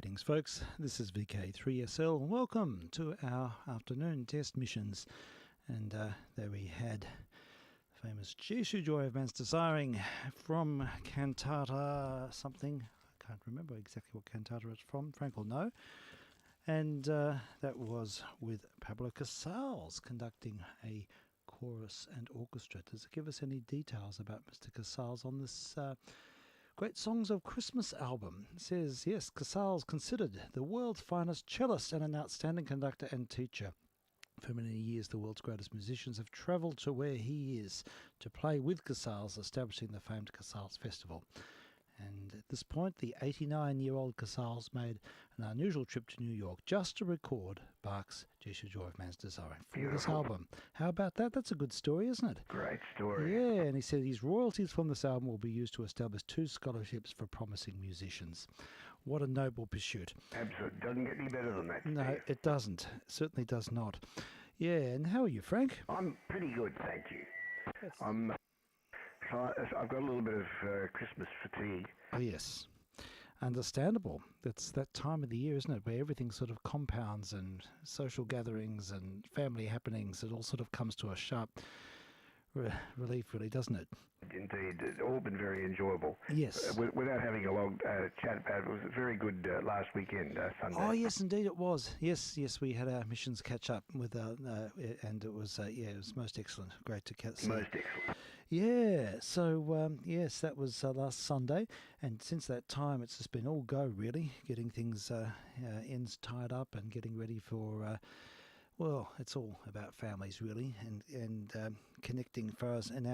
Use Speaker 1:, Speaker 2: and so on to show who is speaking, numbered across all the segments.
Speaker 1: Greetings, folks. This is vk3sl, and welcome to our afternoon test missions. And there we had the famous Jesu Joy of Man's Desiring from cantata something. I can't remember exactly what cantata it's from. Frank will know. And that was with Pablo Casals conducting a chorus and orchestra. Does it give us any details about Mr. Casals on this Great Songs of Christmas album? It says, yes, Casals considered the world's finest cellist and an outstanding conductor and teacher. For many years, the world's greatest musicians have travelled to where he is to play with Casals, establishing the famed Casals Festival. And at this point, the 89-year-old Casals made an unusual trip to New York just to record Bach's Jesu Joy of Man's Desiring for this album. How about that? That's a good story, isn't it?
Speaker 2: Great story.
Speaker 1: Yeah, and he said his royalties from this album will be used to establish 2 scholarships for promising musicians. What a noble pursuit.
Speaker 2: Absolutely. Doesn't get any better than that, Steve.
Speaker 1: No, it doesn't. It certainly does not. Yeah, and how are you, Frank?
Speaker 2: I'm pretty good, thank you.
Speaker 1: That's...
Speaker 2: I've got a little bit of Christmas fatigue.
Speaker 1: Oh, yes. Understandable. That's that time of the year, isn't it, where everything sort of compounds and social gatherings and family happenings, it all sort of comes to a sharp relief, really, doesn't it?
Speaker 2: Indeed. It's all been very enjoyable.
Speaker 1: Yes.
Speaker 2: Without having a long chat about it, it was a very good last weekend, Sunday.
Speaker 1: Oh, yes, indeed it was. Yes, we had our missions catch up with, and it was, it was most excellent. Great to see.
Speaker 2: Most excellent.
Speaker 1: Yeah, so yes, that was last Sunday, and since that time it's just been all go, really, getting things ends tied up and getting ready for well, it's all about families, really, and connecting for us in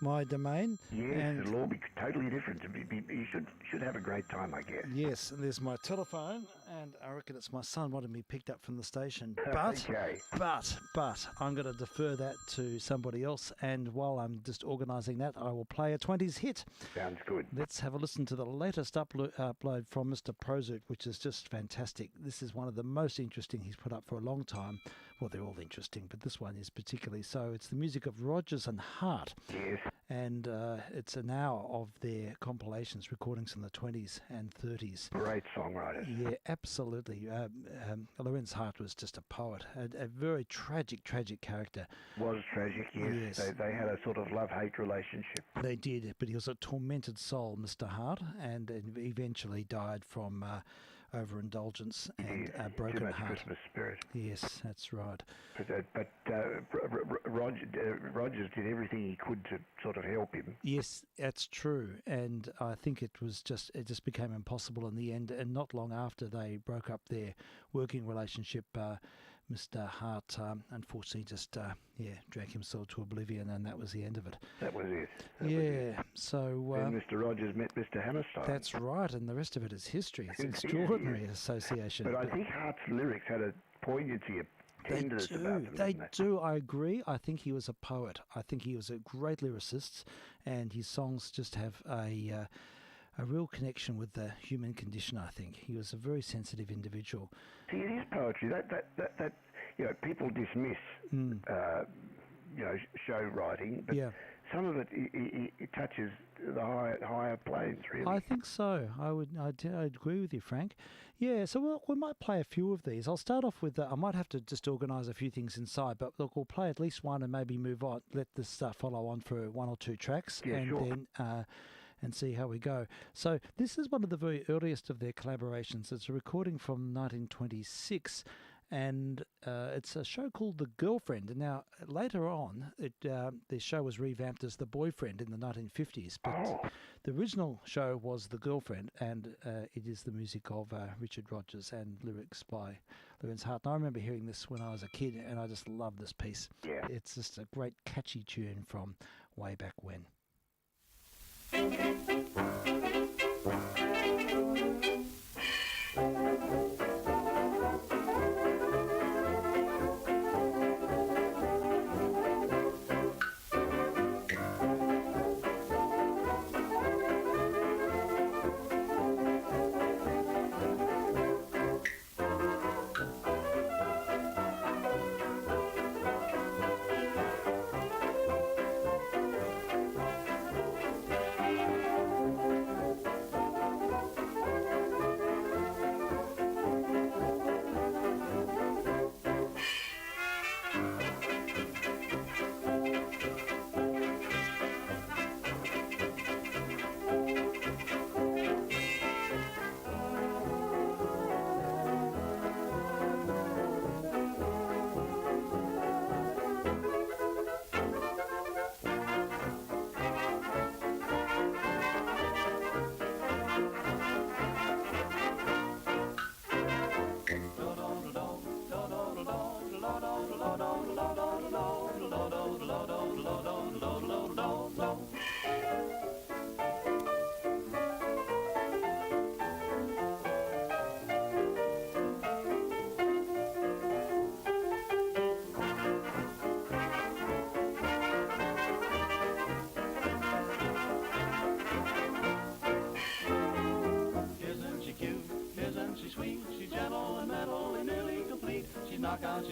Speaker 1: my domain.
Speaker 2: Yes,
Speaker 1: and
Speaker 2: it'll all be totally different. You should have a great time, I guess.
Speaker 1: Yes, and there's my telephone, and I reckon it's my son wanted me picked up from the station. But,
Speaker 2: okay.
Speaker 1: but I'm going to defer that to somebody else, and while I'm just organising that, I will play a 20s hit.
Speaker 2: Sounds good.
Speaker 1: Let's have a listen to the latest upload from Mr. Prozoot, which is just fantastic. This is one of the most interesting he's put up for a long time. Well, they're all interesting, but this one is particularly so. It's the music of Rodgers and Hart.
Speaker 2: Yes.
Speaker 1: And it's an hour of their compilations, recordings in the 20s and 30s.
Speaker 2: Great songwriters.
Speaker 1: Yeah, absolutely. Lorenz Hart was just a poet, a very tragic character.
Speaker 2: Was tragic, yes. They had a sort of love-hate relationship.
Speaker 1: They did, but he was a tormented soul, Mr. Hart, and eventually died from overindulgence and a broken
Speaker 2: too much
Speaker 1: heart.
Speaker 2: Christmas spirit.
Speaker 1: Yes, that's right.
Speaker 2: But Rogers did everything he could to sort of help him.
Speaker 1: Yes, that's true, and I think it just became impossible in the end. And not long after they broke up their working relationship, Mr. Hart unfortunately just drank himself to oblivion, and that was the end of it.
Speaker 2: That was it.
Speaker 1: So
Speaker 2: then Mr. Rogers met Mr. Hammerstein.
Speaker 1: That's right, and the rest of it is history. It's extraordinary association.
Speaker 2: But I think Hart's lyrics had a poignancy, a tenderness about them.
Speaker 1: They do. I agree. I think he was a poet. I think he was a great lyricist, and his songs just have a real connection with the human condition. I think he was a very sensitive individual.
Speaker 2: See, it is poetry. That people dismiss show writing, but some of it touches the higher planes, really.
Speaker 1: I think so. I'd agree with you, Frank. Yeah, so we might play a few of these. I'll start off with, I might have to just organise a few things inside, but look, we'll play at least one and maybe move on, let this follow on for 1 or 2 tracks, then and see how we go. So this is one of the very earliest of their collaborations. It's a recording from 1926, and it's a show called The Girlfriend. And now, later on, the show was revamped as The Boyfriend in the 1950s, but the original show was The Girlfriend, and it is the music of Richard Rodgers and lyrics by Lorenz Hart. And I remember hearing this when I was a kid, and I just loved this piece.
Speaker 2: Yeah.
Speaker 1: It's just a great, catchy tune from way back when.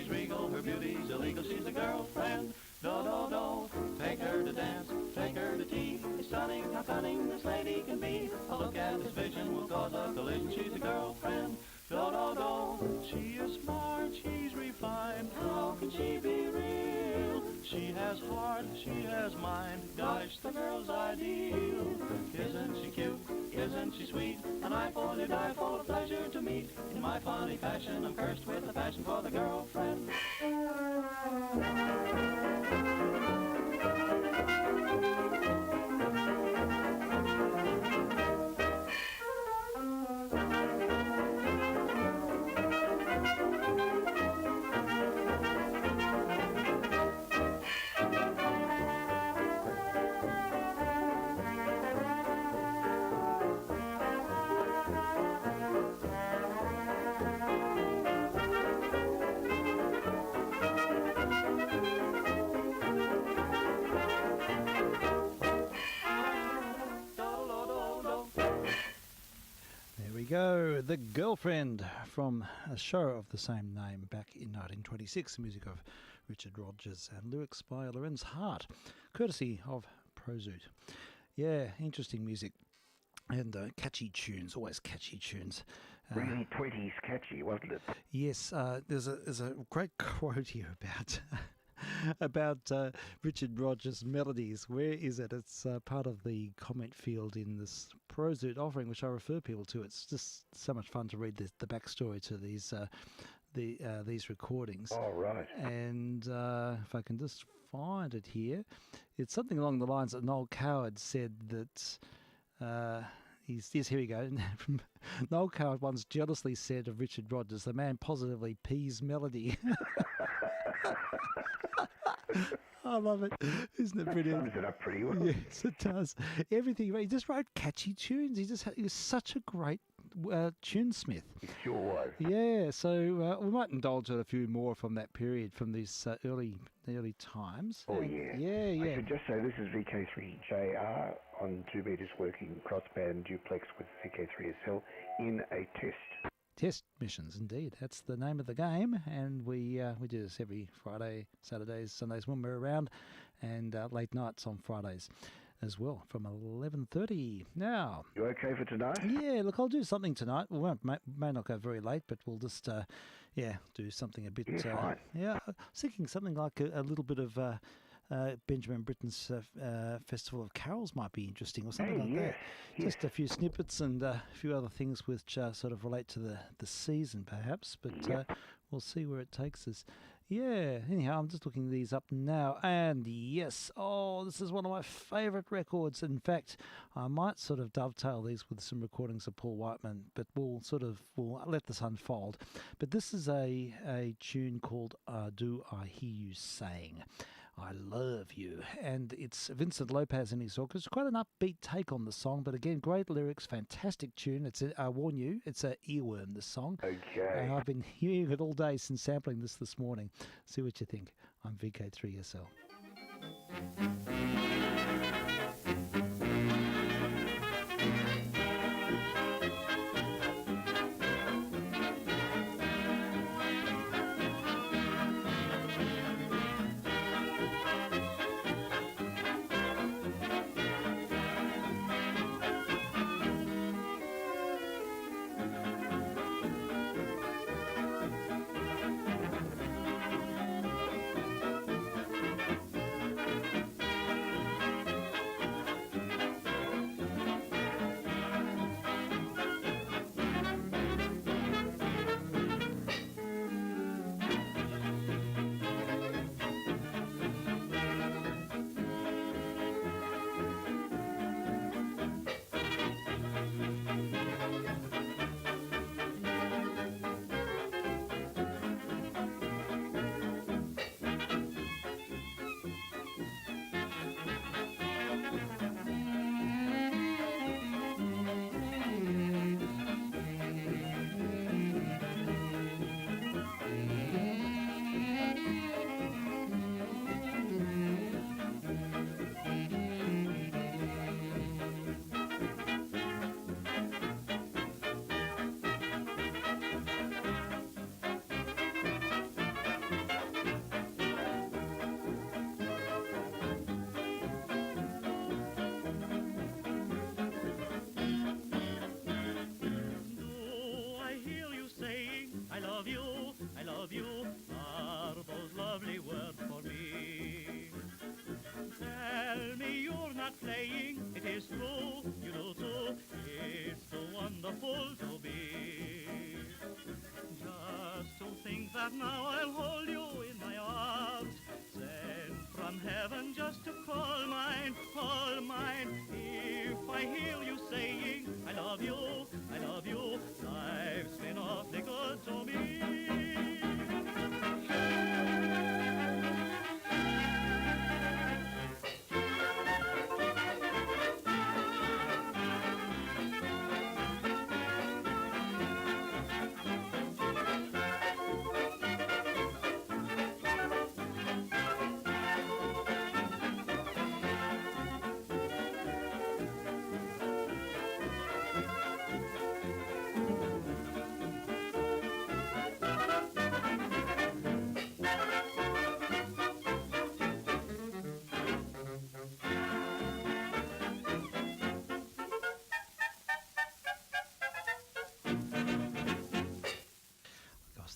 Speaker 3: she's regal, her beauty's illegal, she's a girlfriend. Do-do-do, take her to dance, take her to tea. It's stunning how cunning this lady can be. A look at this vision will cause a collision, she's a girlfriend. Do-do-do, she is smart, she's refined. How can she be real? She has heart, she has mind. Gosh, the girl's ideal. Isn't she cute? Isn't she sweet? An eye for to die for, a pleasure to meet. In my funny fashion, I'm cursed with a passion for the girlfriend.
Speaker 1: Go, The Girlfriend, from a show of the same name back in 1926, music of Richard Rodgers and lyrics by Lorenz Hart, courtesy of Prozoot. Yeah, interesting music and catchy tunes, always catchy tunes.
Speaker 2: Really 20s catchy, wasn't it?
Speaker 1: Yes, there's a great quote here about Richard Rodgers' melodies. Where is it? It's part of the comment field in this Prozoot offering, which I refer people to. It's just so much fun to read the backstory to these recordings.
Speaker 2: Oh, right.
Speaker 1: And if I can just find it here, it's something along the lines that Noel Coward said that... Yes, here we go. Noel Coward once jealously said of Richard Rodgers, the man positively pees melody. I love it. Isn't it brilliant?
Speaker 2: Sums it up pretty well.
Speaker 1: Yes, it does. Everything. He just wrote catchy tunes. He was such a great tunesmith.
Speaker 2: It sure was.
Speaker 1: Yeah, so we might indulge in a few more from that period, from these early times.
Speaker 2: Oh, yeah.
Speaker 1: Yeah.
Speaker 2: I should just say this is vk3sl on 2 meters working crossband duplex with vk3sl in a test.
Speaker 1: Test missions, indeed. That's the name of the game, and we do this every Friday, Saturdays, Sundays when we're around, and late nights on Fridays as well from 11:30. Now,
Speaker 2: you okay for tonight?
Speaker 1: Yeah, look, I'll do something tonight. We may not go very late, but we'll just do something a bit.
Speaker 2: Fine.
Speaker 1: Yeah, I was thinking something like a little bit of Benjamin Britten's Festival of Carols might be interesting, or something like that.
Speaker 2: Yes.
Speaker 1: Just a few snippets and a few other things which sort of relate to the season, perhaps. But we'll see where it takes us. Yeah, anyhow, I'm just looking these up now. And yes, this is one of my favourite records. In fact, I might sort of dovetail these with some recordings of Paul Whiteman, but we'll let this unfold. But this is a tune called Do I Hear You Saying I Love You, and it's Vincent Lopez and his orchestra. Quite an upbeat take on the song, but again, great lyrics, fantastic tune. I warn you, it's an earworm, this song.
Speaker 2: Okay.
Speaker 1: And I've been hearing it all day since sampling this morning. See what you think. I'm vk3sl.
Speaker 3: that now I'll hold you in my arms, sent from heaven just to call mine, call mine. If I hear you saying, I love you, life's been awfully good to me.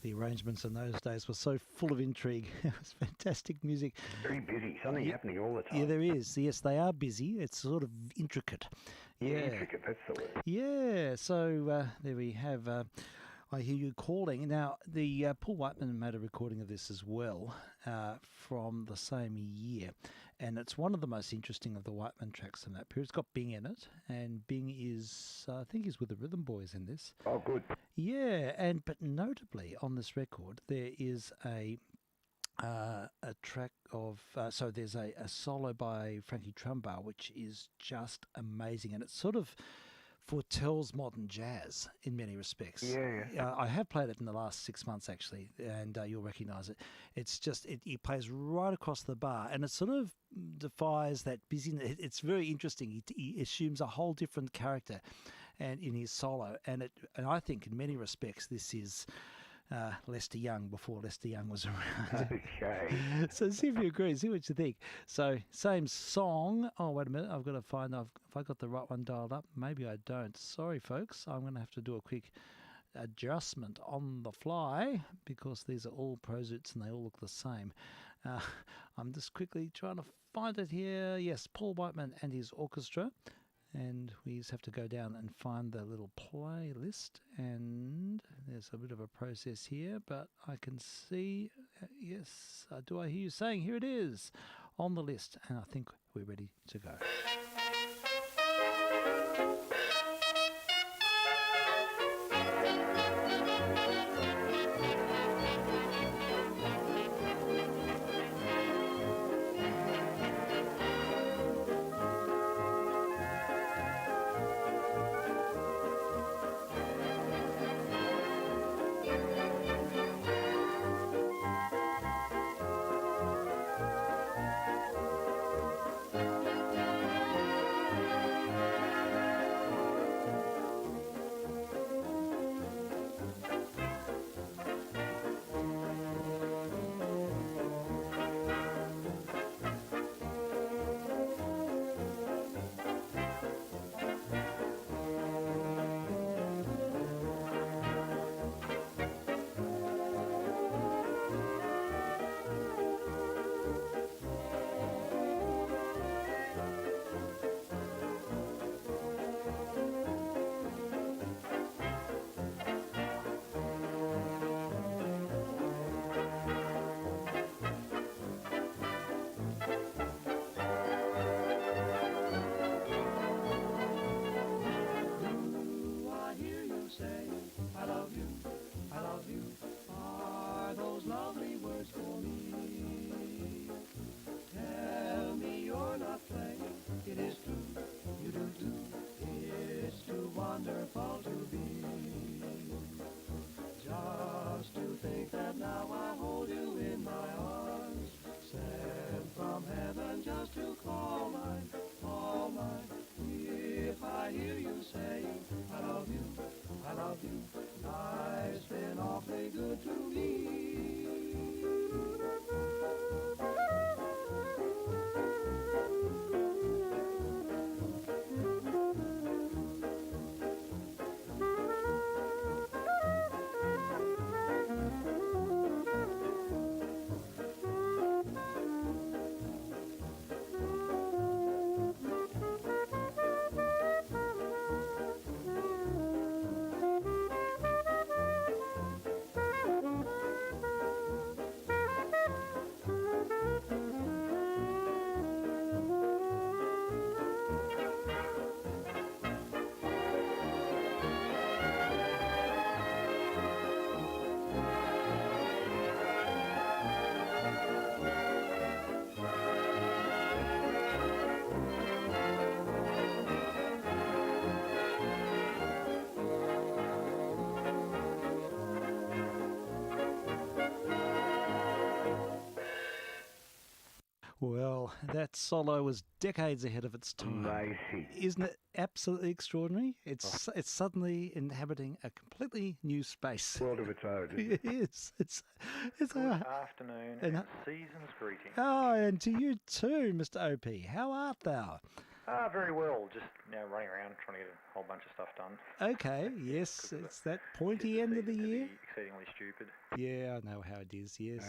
Speaker 1: The arrangements in those days were so full of intrigue. It was fantastic music.
Speaker 2: Very busy. Something happening all the time.
Speaker 1: Yeah, there is. Yes, they are busy. It's sort of intricate.
Speaker 2: Yeah, intricate. That's the word.
Speaker 1: Yeah. So there we have. I Hear You Calling. Now, the Paul Whiteman made a recording of this as well from the same year. And it's one of the most interesting of the Whiteman tracks in that period. It's got Bing in it. And Bing is, I think he's with the Rhythm Boys in this.
Speaker 2: Oh, good.
Speaker 1: Yeah, but notably on this record there is a track of so there's a solo by Frankie Trumbar which is just amazing, and it sort of foretells modern jazz in many respects.
Speaker 2: Yeah.
Speaker 1: I have played it in the last 6 months actually, and you'll recognise it. It's just it plays right across the bar, and it sort of defies that busyness. It's very interesting. He assumes a whole different character, and in his solo, and I think in many respects this is Lester Young before Lester Young was around.
Speaker 2: Okay.
Speaker 1: So see if you agree, see what you think. So same song. Oh, wait a minute, I've got to find if I got the right one dialed up. Maybe I don't. Sorry, folks. I'm going to have to do a quick adjustment on the fly because these are all Prosuits and they all look the same. I'm just quickly trying to find it here. Yes, Paul Whiteman and his orchestra. And we just have to go down and find the little playlist, and there's a bit of a process here, but I can see, yes, do I hear you saying, here it is on the list, and I think we're ready to go. Well, that solo was decades ahead of its time.
Speaker 2: Amazing.
Speaker 1: Isn't it absolutely extraordinary? It's it's inhabiting a completely new space.
Speaker 2: World of its own. Isn't
Speaker 1: It is. It's
Speaker 4: Good afternoon and season's greetings.
Speaker 1: Oh, and to you too, Mr. OP. How art thou?
Speaker 4: Very well. Just running around trying to get a whole bunch of stuff done.
Speaker 1: Okay, yes, it's that pointy end of the year.
Speaker 4: Exceedingly stupid.
Speaker 1: Yeah, I know how it is, yes.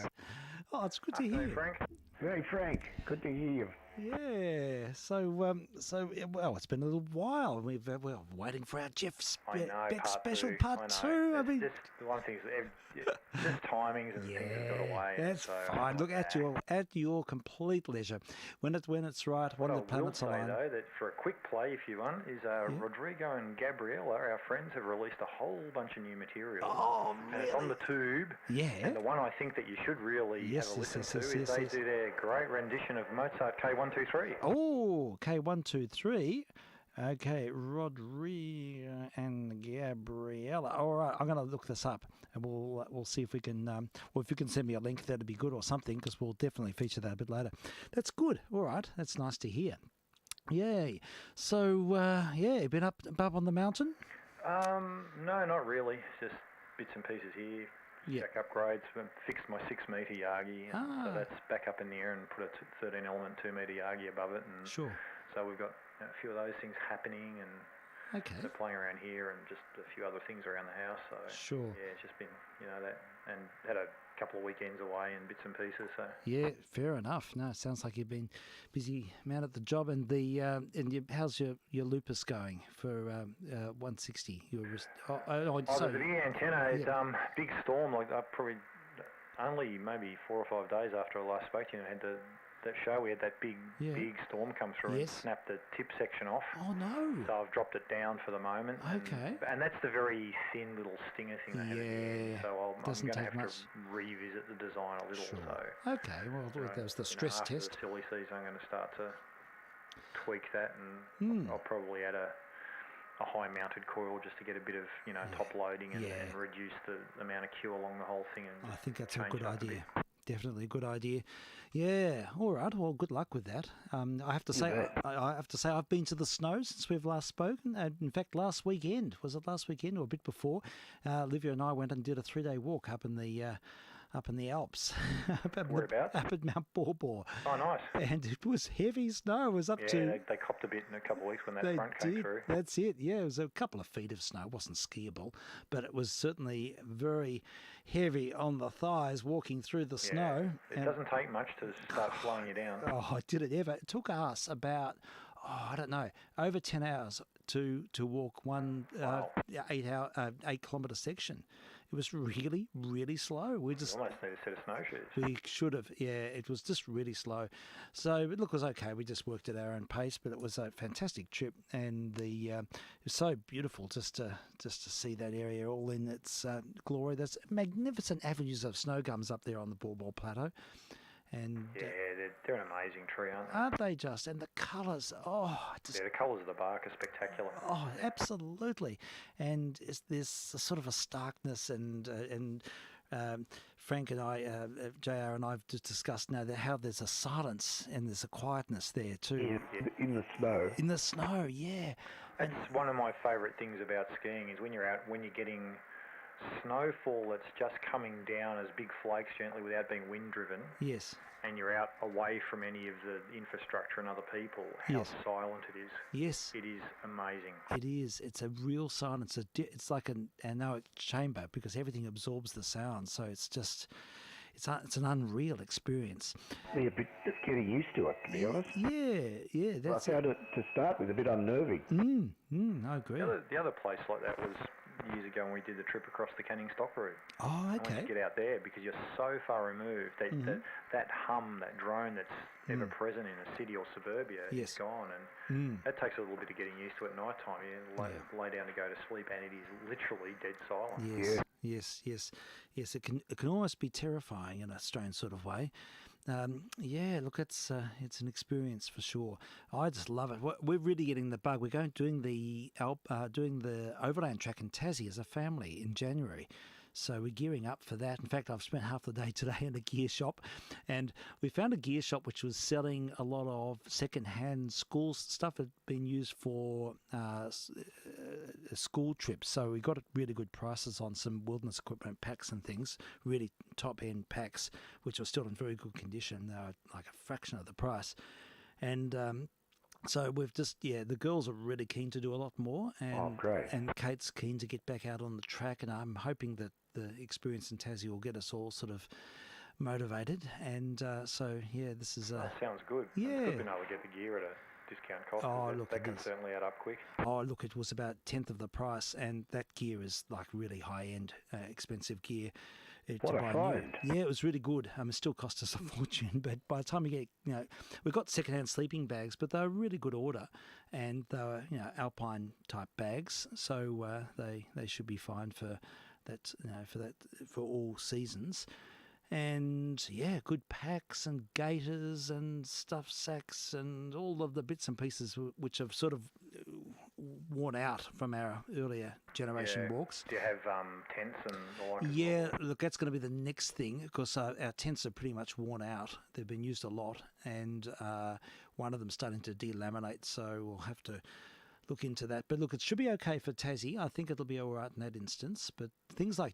Speaker 1: Oh, it's good to
Speaker 4: Afternoon,
Speaker 1: hear.
Speaker 4: Frank.
Speaker 2: Hey, Frank. Good to hear you.
Speaker 1: Yeah, well, it's been a little while. We're waiting for our Jeff's
Speaker 4: I know,
Speaker 1: Beck
Speaker 4: part
Speaker 1: special
Speaker 4: two.
Speaker 1: part
Speaker 4: I know.
Speaker 1: two. I mean,
Speaker 4: Just the one thing is just timings and things have got away.
Speaker 1: that's
Speaker 4: so
Speaker 1: fine. Look, at your complete leisure. When it's right, when the
Speaker 4: What I will
Speaker 1: planets
Speaker 4: say
Speaker 1: align.
Speaker 4: though, that for a quick play, if you want, is Rodrigo and Gabriella, our friends, have released a whole bunch of new material.
Speaker 1: Oh,
Speaker 4: And it's on the tube.
Speaker 1: Yeah.
Speaker 4: And the one I think that you should really have a listen to is they do their great rendition of Mozart K123.
Speaker 1: Oh, K123. Okay, Rodrigo and Gabriella. All right, I'm going to look this up, and we'll see if we can. Well, if you can send me a link, that'd be good, or something, because we'll definitely feature that a bit later. That's good. All right, that's nice to hear. Yay. So, you been up on the mountain?
Speaker 4: No, not really. Just bits and pieces here.
Speaker 1: Yeah.
Speaker 4: Jack upgrades. Fixed my 6 metre Yagi, and so that's back up in the air, and put a 13 element 2 metre Yagi above it. And
Speaker 1: Sure.
Speaker 4: so we've got a few of those things happening, and
Speaker 1: Okay.
Speaker 4: so playing around here, and just a few other things around the house. So
Speaker 1: Sure.
Speaker 4: yeah, it's just been that, and had a couple of weekends away and bits and pieces. So
Speaker 1: Yeah, fair enough. No, it sounds like you've been busy man at the job. And how's your lupus going for 160?
Speaker 4: there's a big antenna. It's big storm. Like I probably only maybe 4 or 5 days after I last spoke to you, had that show. We had that big storm come through and snap the tip section off.
Speaker 1: Oh no!
Speaker 4: So I've dropped it down for the moment.
Speaker 1: Okay.
Speaker 4: And that's the very thin little stinger thing they had at the end. So I'm going to have to revisit the design a little.
Speaker 1: Sure.
Speaker 4: So
Speaker 1: okay. Well, that was the stress
Speaker 4: after
Speaker 1: test.
Speaker 4: the silly season, I'm going to start to tweak that, and I'll probably add a high mounted coil just to get a bit of top loading and reduce the amount of Q along the whole thing. And
Speaker 1: I think that's a
Speaker 4: change
Speaker 1: good
Speaker 4: it up
Speaker 1: idea. Definitely a good idea. Yeah. All right. Well, good luck with that. I have to say, I've been to the snow since we've last spoken. In fact, last weekend, was it last weekend or a bit before? Olivia and I went and did a 3-day walk up in the Alps.
Speaker 4: Whereabouts?
Speaker 1: Up at Mount Borbor.
Speaker 4: Oh, nice.
Speaker 1: And it was heavy snow. It was up to...
Speaker 4: Yeah, they copped a bit in a couple of weeks when that front came through.
Speaker 1: That's it. Yeah, it was a couple of feet of snow. It wasn't skiable, but it was certainly very heavy on the thighs walking through the snow.
Speaker 4: It doesn't take much to start slowing you down.
Speaker 1: Oh, did it ever? It took us about, I don't know, over 10 hours to walk one 8-kilometre section. It was really, really slow. We just
Speaker 4: almost need a set of snowshoes.
Speaker 1: We should have. Yeah, it was just really slow. So, but look, it was okay. We just worked at our own pace, but it was a fantastic trip, and it was so beautiful just to see that area all in its glory. There's magnificent avenues of snow gums up there on the Borbor Plateau. And
Speaker 4: they're an amazing tree, aren't they?
Speaker 1: Aren't they just? And the colours, the
Speaker 4: colours of the bark are spectacular.
Speaker 1: Oh, absolutely. And there's a sort of a starkness, and Frank and I, JR and I have just discussed now how there's a silence and there's a quietness there too.
Speaker 2: In the snow.
Speaker 1: In the snow, yeah.
Speaker 4: That's one of my favourite things about skiing is when you're getting snowfall that's just coming down as big flakes gently without being wind driven.
Speaker 1: Yes.
Speaker 4: And you're out away from any of the infrastructure and other people, how silent it is.
Speaker 1: Yes.
Speaker 4: It is amazing.
Speaker 1: It is. It's a real silence. It's like an anechoic chamber because everything absorbs the sound. So it's an unreal experience.
Speaker 2: Yeah, but just getting used to it, to be honest.
Speaker 1: Yeah. That's
Speaker 2: I found it to start with a bit unnerving.
Speaker 1: I agree.
Speaker 4: The other place like that was years ago when we did the trip across the Canning Stock route.
Speaker 1: Oh, okay.
Speaker 4: I wanted to get out there because you're so far removed. That hum, that drone that's ever present in a city or suburbia is gone. And that takes a little bit of getting used to at night time. You lay down to go to sleep and it is literally dead silent.
Speaker 1: Yes. It can almost be terrifying in a strange sort of way. Look, it's an experience for sure. I just love it. We're really getting the bug. We're doing the overland track in Tassie as a family in January. So we're gearing up for that. In fact, I've spent half the day today in a gear shop, and we found a gear shop which was selling a lot of second-hand school stuff that had been used for school trips. So we got really good prices on some wilderness equipment packs and things, really top-end packs, which are still in very good condition. They were like a fraction of the price. And so we've just, the girls are really keen to do a lot more, and
Speaker 2: great.
Speaker 1: And Kate's keen to get back out on the track, and I'm hoping that the experience in Tassie will get us all sort of motivated. And this is
Speaker 4: sounds good.
Speaker 1: Yeah,
Speaker 4: it's good being able to get the gear at a discount cost. That can certainly add up quick.
Speaker 1: Oh, look, it was about 1/10 of the price, and that gear is like really high-end, expensive gear.
Speaker 2: What a find.
Speaker 1: Yeah, it was really good. It still cost us a fortune, but by the time we get, we got second-hand sleeping bags, but they were really good order, and they were, alpine type bags, so they should be fine for that, for all seasons. And good packs and gaiters and stuff sacks and all of the bits and pieces which have sort of worn out from our earlier generation walks.
Speaker 4: Do you have tents and all that?
Speaker 1: Yeah, look, that's going to be the next thing, because our tents are pretty much worn out. They've been used a lot, and one of them's starting to delaminate, so we'll have to look into that. But look, it should be okay for Tassie. I think it'll be all right in that instance. But things like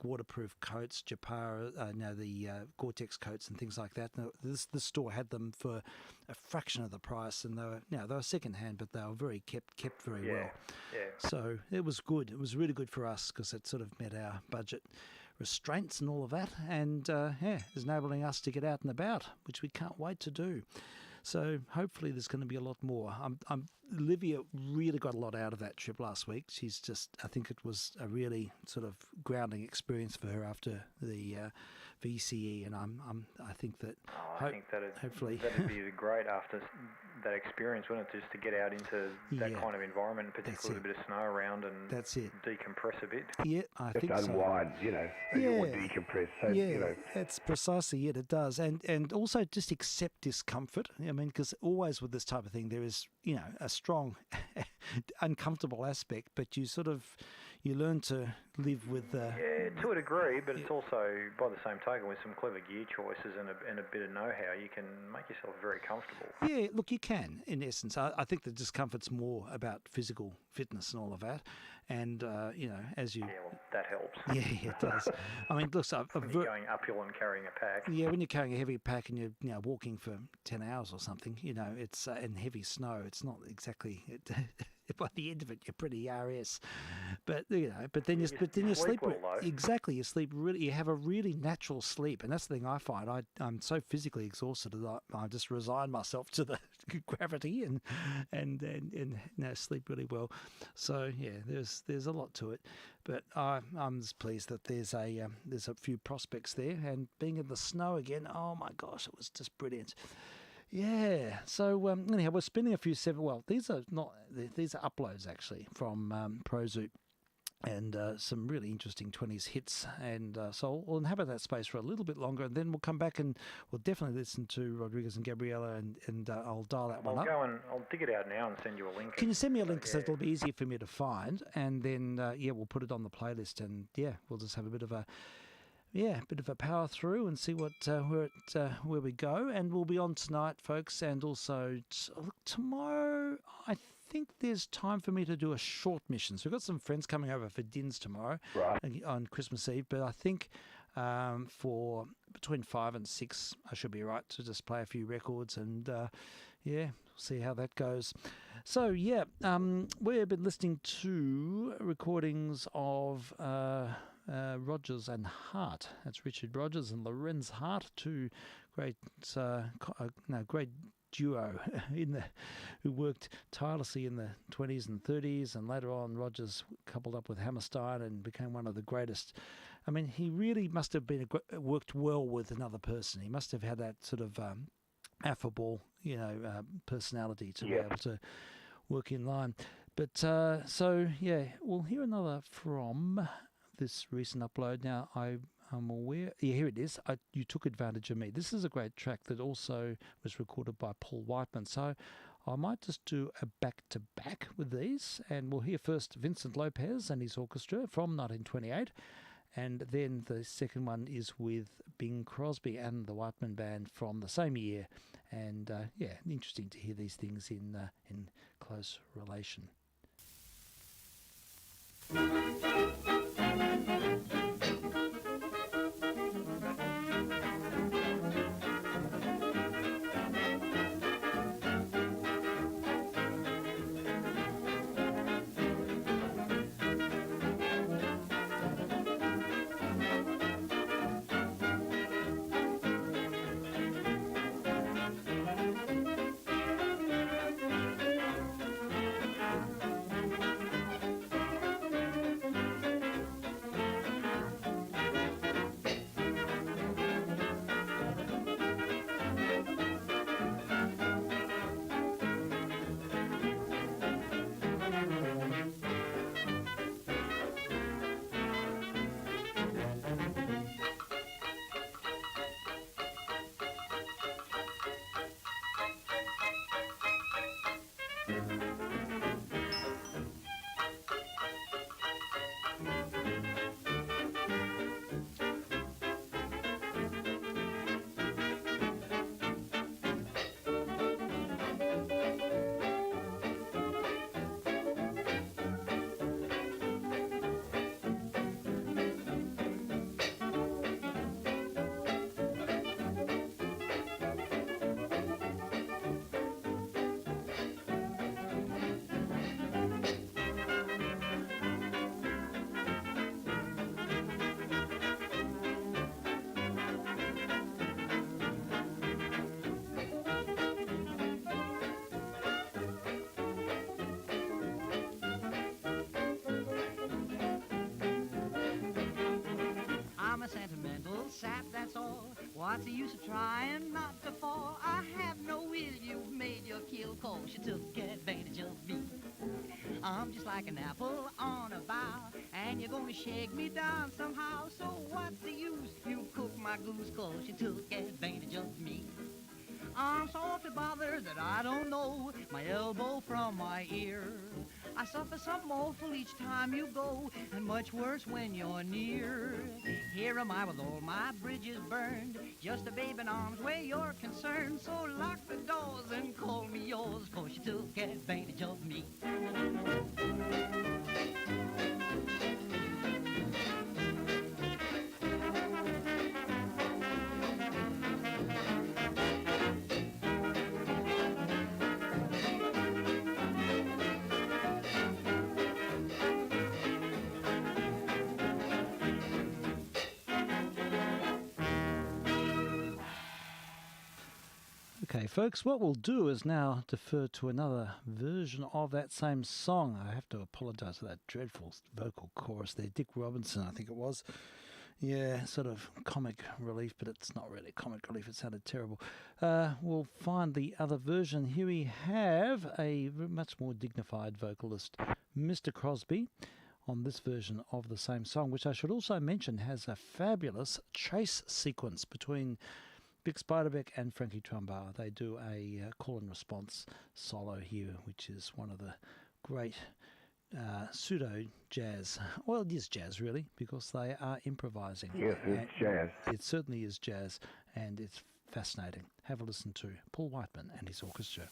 Speaker 1: waterproof coats, Japara, the Gore-Tex coats and things like that. This store had them for a fraction of the price, and they were second hand, but they were very kept very well.
Speaker 4: Yeah.
Speaker 1: So it was good. It was really good for us because it sort of met our budget restraints and all of that, and is enabling us to get out and about, which we can't wait to do. So hopefully there's going to be a lot more. Olivia really got a lot out of that trip last week. I think it was a really sort of grounding experience for her after the VCE, and I think that hopefully
Speaker 4: that'd be great after that experience, wouldn't it? Just to get out into that kind of environment, particularly with a bit of snow around, and decompress a bit.
Speaker 1: Yeah, I think
Speaker 2: so. Unwind, and you want to decompress. So,
Speaker 1: that's precisely it. It does, and also just accept discomfort. I mean, because always with this type of thing, there is a strong uncomfortable aspect, but you learn to live with.
Speaker 4: To a degree, but it's also, by the same token, with some clever gear choices and a bit of know-how, you can make yourself very comfortable.
Speaker 1: Yeah, look, you can, in essence. I think the discomfort's more about physical fitness and all of that. And, as you...
Speaker 4: Yeah, well, that helps.
Speaker 1: Yeah, it does. I mean, look,
Speaker 4: when you're going uphill and carrying a pack.
Speaker 1: Yeah, when you're carrying a heavy pack and you're walking for 10 hours or something, it's in heavy snow. It's not exactly... by the end of it, you're pretty RS, but then you sleep
Speaker 4: well, though.
Speaker 1: Exactly. You sleep really. You have a really natural sleep, and that's the thing I find. I'm so physically exhausted that I just resign myself to the gravity and sleep really well. So there's a lot to it, but I'm just pleased that there's a few prospects there, and being in the snow again. Oh my gosh, it was just brilliant. Yeah. So anyhow, we're spinning a few these are uploads actually from ProZoot, and some really interesting 20s hits. And so we'll inhabit that space for a little bit longer, and then we'll come back and we'll definitely listen to Rodriguez and Gabriella, and I'll dial that one up.
Speaker 4: I'll dig it out now and send you a link.
Speaker 1: Can you send me a link so it'll be easier for me to find, and then we'll put it on the playlist, and we'll just have a bit of a power through and see what where we go. And we'll be on tonight, folks, and also tomorrow. I think there's time for me to do a short mission. So we've got some friends coming over for dins tomorrow, on Christmas Eve. But I think for between 5 and 6, I should be right to just play a few records and see how that goes. So we've been listening to recordings of Rogers and Hart. That's Richard Rogers and Lorenz Hart, two great duo who worked tirelessly in the 20s and 30s, and later on Rogers coupled up with Hammerstein and became one of the greatest. I mean, he really must have been worked well with another person. He must have had that sort of affable, personality to be able to work in line. But we'll hear another from this recent upload. Now, I'm aware... Yeah, here it is. You Took Advantage of Me. This is a great track that also was recorded by Paul Whiteman. So I might just do a back-to-back with these. And we'll hear first Vincent Lopez and his orchestra from 1928. And then the second one is with Bing Crosby and the Whiteman Band from the same year. And interesting to hear these things in close relation.
Speaker 5: I'm a sentimental sap, that's all. What's the use of trying not to fall? I have no will, you've made your kill call. She took advantage of me. I'm just like an apple on a bough, and you're gonna shake me down somehow. So what's the use? You cook my goose, cause she took advantage of me. I'm so awfully bothered that I don't know my elbow from my ear. I suffer something awful each time you go, and much worse when you're near. Here am I with all my bridges burned, just a babe in arms where you're concerned. So lock the doors and call me yours, cause you took advantage of me.
Speaker 1: Okay, folks, what we'll do is now defer to another version of that same song. I have to apologise for that dreadful vocal chorus there. Dick Robinson, I think it was. Yeah, sort of comic relief, but it's not really comic relief. It sounded terrible. We'll find the other version. Here we have a much more dignified vocalist, Mr. Crosby, on this version of the same song, which I should also mention has a fabulous chase sequence between Vic Spiderbeck and Frankie Trumbar. They do a call and response solo here, which is one of the great pseudo jazz. Well, it is jazz really, because they are improvising.
Speaker 2: Yes, it's jazz.
Speaker 1: It certainly is jazz, and it's fascinating. Have a listen to Paul Whiteman and his orchestra.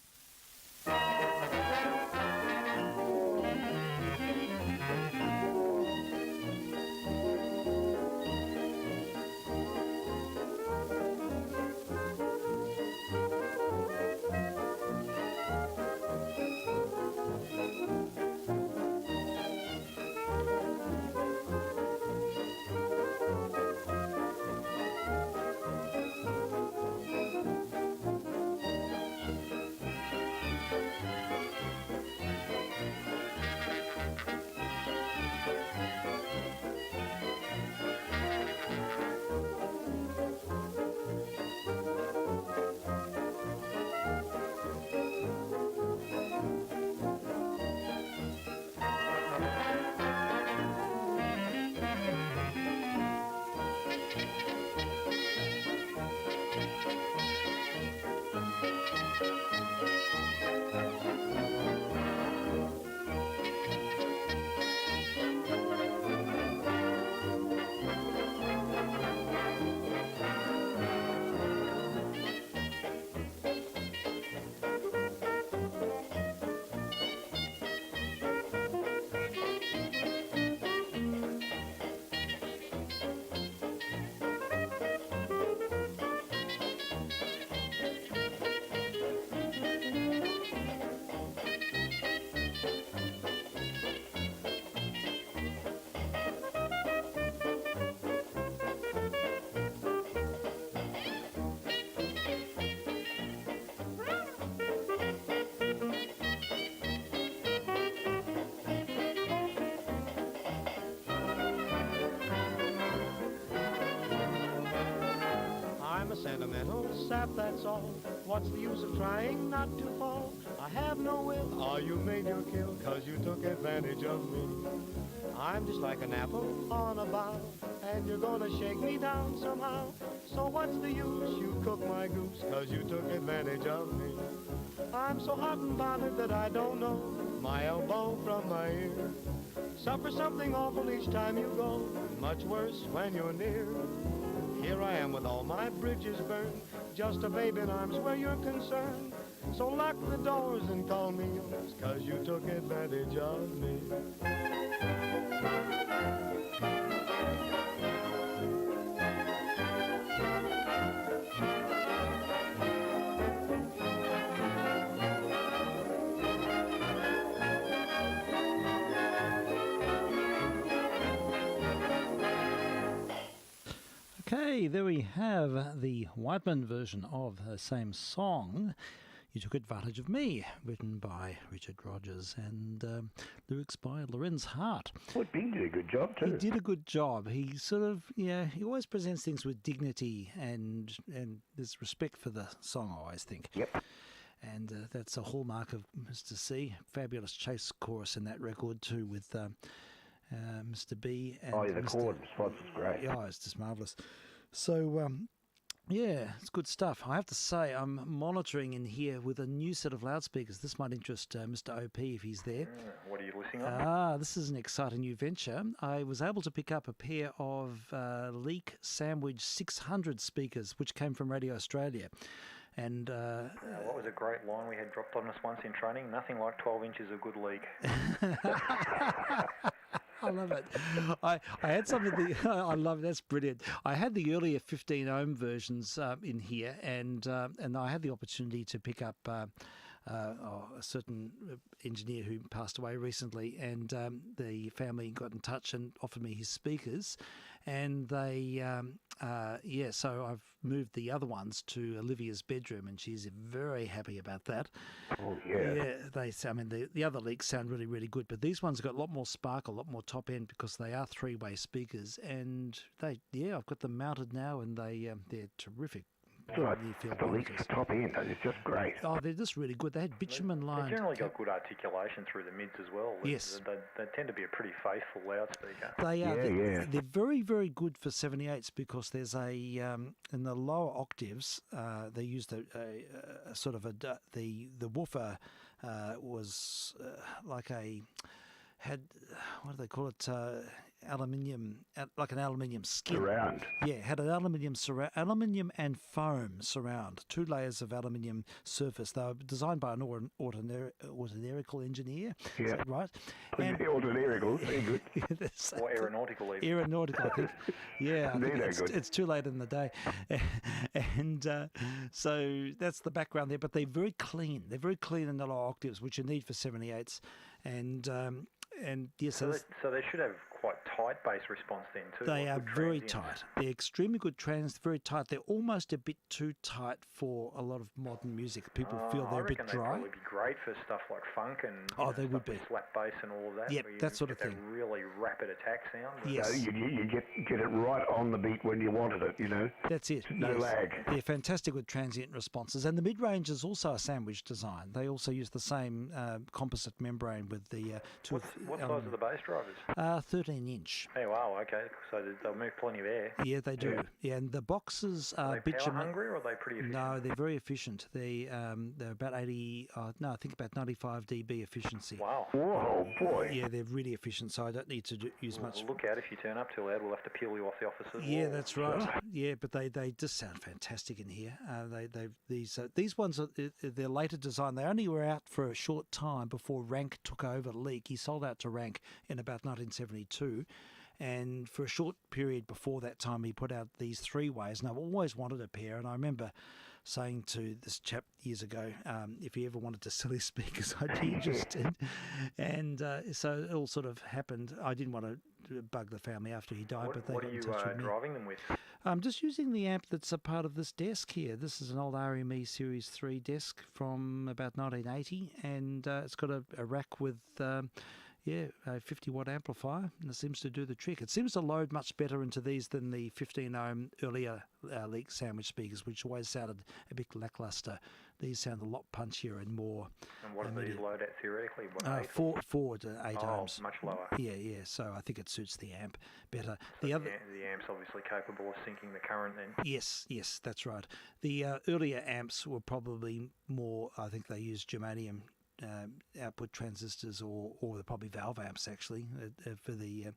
Speaker 6: sentimental sap, that's all. What's the use of trying not to fall? I have no will. Oh, you made your kill, 'cause you took advantage of me. I'm just like an apple on a bough, and you're gonna shake me down somehow. So what's the use? You cook my goose, 'cause you took advantage of me. I'm so hot and bothered that I don't know my elbow from my ear. Suffer something awful each time you go, much worse when you're near. Here I am with all my bridges burned, just a babe in arms where you're concerned. So lock the doors and call me yours, 'cause you took advantage of me.
Speaker 1: Okay, there we have the Whiteman version of the same song, You Took Advantage of Me, written by Richard Rogers and lyrics by Lorenz Hart.
Speaker 2: Well, Bing did a good job too.
Speaker 1: He did a good job. He sort of, he always presents things with dignity and there's respect for the song, I always think.
Speaker 2: Yep.
Speaker 1: And that's a hallmark of Mr. C. Fabulous chase chorus in that record too with Mr. B. And
Speaker 2: the chord response is great.
Speaker 1: Yeah, it's just marvellous. So, it's good stuff. I have to say, I'm monitoring in here with a new set of loudspeakers. This might interest Mr. OP if he's there.
Speaker 4: What are you listening on?
Speaker 1: This is an exciting new venture. I was able to pick up a pair of Leak Sandwich 600 speakers, which came from Radio Australia. And
Speaker 4: what was a great line we had dropped on us once in training? Nothing like 12 inches of good leak.
Speaker 1: I love it. I had something. I love it. That's brilliant. I had the earlier 15 ohm versions in here, and I had the opportunity to pick up a certain engineer who passed away recently, and the family got in touch and offered me his speakers, and they so I've moved the other ones to Olivia's bedroom, and she's very happy about that.
Speaker 2: Oh yeah.
Speaker 1: Yeah, the other leaks sound really, really good, but these ones got a lot more sparkle, a lot more top end because they are three-way speakers, and I've got them mounted now, and they're terrific.
Speaker 2: Right. The leaks top end, it's just great.
Speaker 1: Oh, they're just really good. They had bitumen lined.
Speaker 4: They generally got good articulation through the mids as well.
Speaker 1: Yes.
Speaker 4: They tend to be a pretty faithful loudspeaker.
Speaker 1: They are.
Speaker 2: Yeah.
Speaker 1: They're very, very good for 78s because there's in the lower octaves, they used a sort of the woofer was like had, what do they call it, aluminium, like an aluminium skin.
Speaker 2: Surround.
Speaker 1: Yeah, had an aluminium and foam surround, 2 layers of aluminium surface. They were designed by an ordinarical engineer.
Speaker 2: Yeah.
Speaker 1: Is that right?
Speaker 2: Ordinarical, very good.
Speaker 4: Or aeronautical even.
Speaker 1: Aeronautical, I think. Yeah, I think
Speaker 2: good.
Speaker 1: It's too late in the day. And so that's the background there, but they're very clean. They're very clean in the lower octaves, which you need for 78s. And yes,
Speaker 4: so they should have quite tight bass response then too.
Speaker 1: They are very tight. They're extremely good very tight. They're almost a bit too tight for a lot of modern music. People feel they're a bit dry.
Speaker 4: They'd probably be great for stuff like funk and
Speaker 1: they would be
Speaker 4: slap bass and all of that.
Speaker 1: Yep, that sort of thing.
Speaker 4: That really rapid attack sound.
Speaker 1: Yes,
Speaker 2: you get it right on the beat when you wanted it.
Speaker 1: That's it.
Speaker 2: No lag.
Speaker 1: They're fantastic with transient responses, and the mid-range is also a sandwich design. They also use the same composite membrane with the
Speaker 4: what size are the bass drivers?
Speaker 1: 13-inch.
Speaker 4: Oh wow, okay. So they'll move plenty of air.
Speaker 1: Yeah, they do. Yeah, and the boxes are
Speaker 4: power hungry, or are they pretty efficient?
Speaker 1: No, they're very efficient. They're about 80. I think about 95 dB efficiency.
Speaker 4: Wow.
Speaker 2: Whoa, boy.
Speaker 1: Yeah, they're really efficient. So I don't need to use much.
Speaker 4: Look out if you turn up too loud, we'll have to peel you off the office.
Speaker 1: Yeah, that's right. Yeah, but they just sound fantastic in here. These ones are they're later design. They only were out for a short time before Rank took over Leak. He sold out to Rank in about 1972. And for a short period before that time, he put out these 3-ways. And I've always wanted a pair. And I remember saying to this chap years ago, if he ever wanted to sell his speakers, I'd be interested. And so it all sort of happened. I didn't want to bug the family after he died, but they got in touch with me.
Speaker 4: What are you driving them with?
Speaker 1: I'm just using the amp that's a part of this desk here. This is an old RME Series 3 desk from about 1980. And it's got a rack with... a 50-watt amplifier, and it seems to do the trick. It seems to load much better into these than the 15-ohm earlier leak sandwich speakers, which always sounded a bit lackluster. These sound a lot punchier and more.
Speaker 4: And what do these load at theoretically?
Speaker 1: Four to 8 ohms.
Speaker 4: Much lower.
Speaker 1: Yeah. So I think it suits the amp better.
Speaker 4: So the amp's obviously capable of sinking the current then.
Speaker 1: Yes, that's right. The earlier amps were probably more, I think they used germanium output transistors, or they're probably valve amps actually for the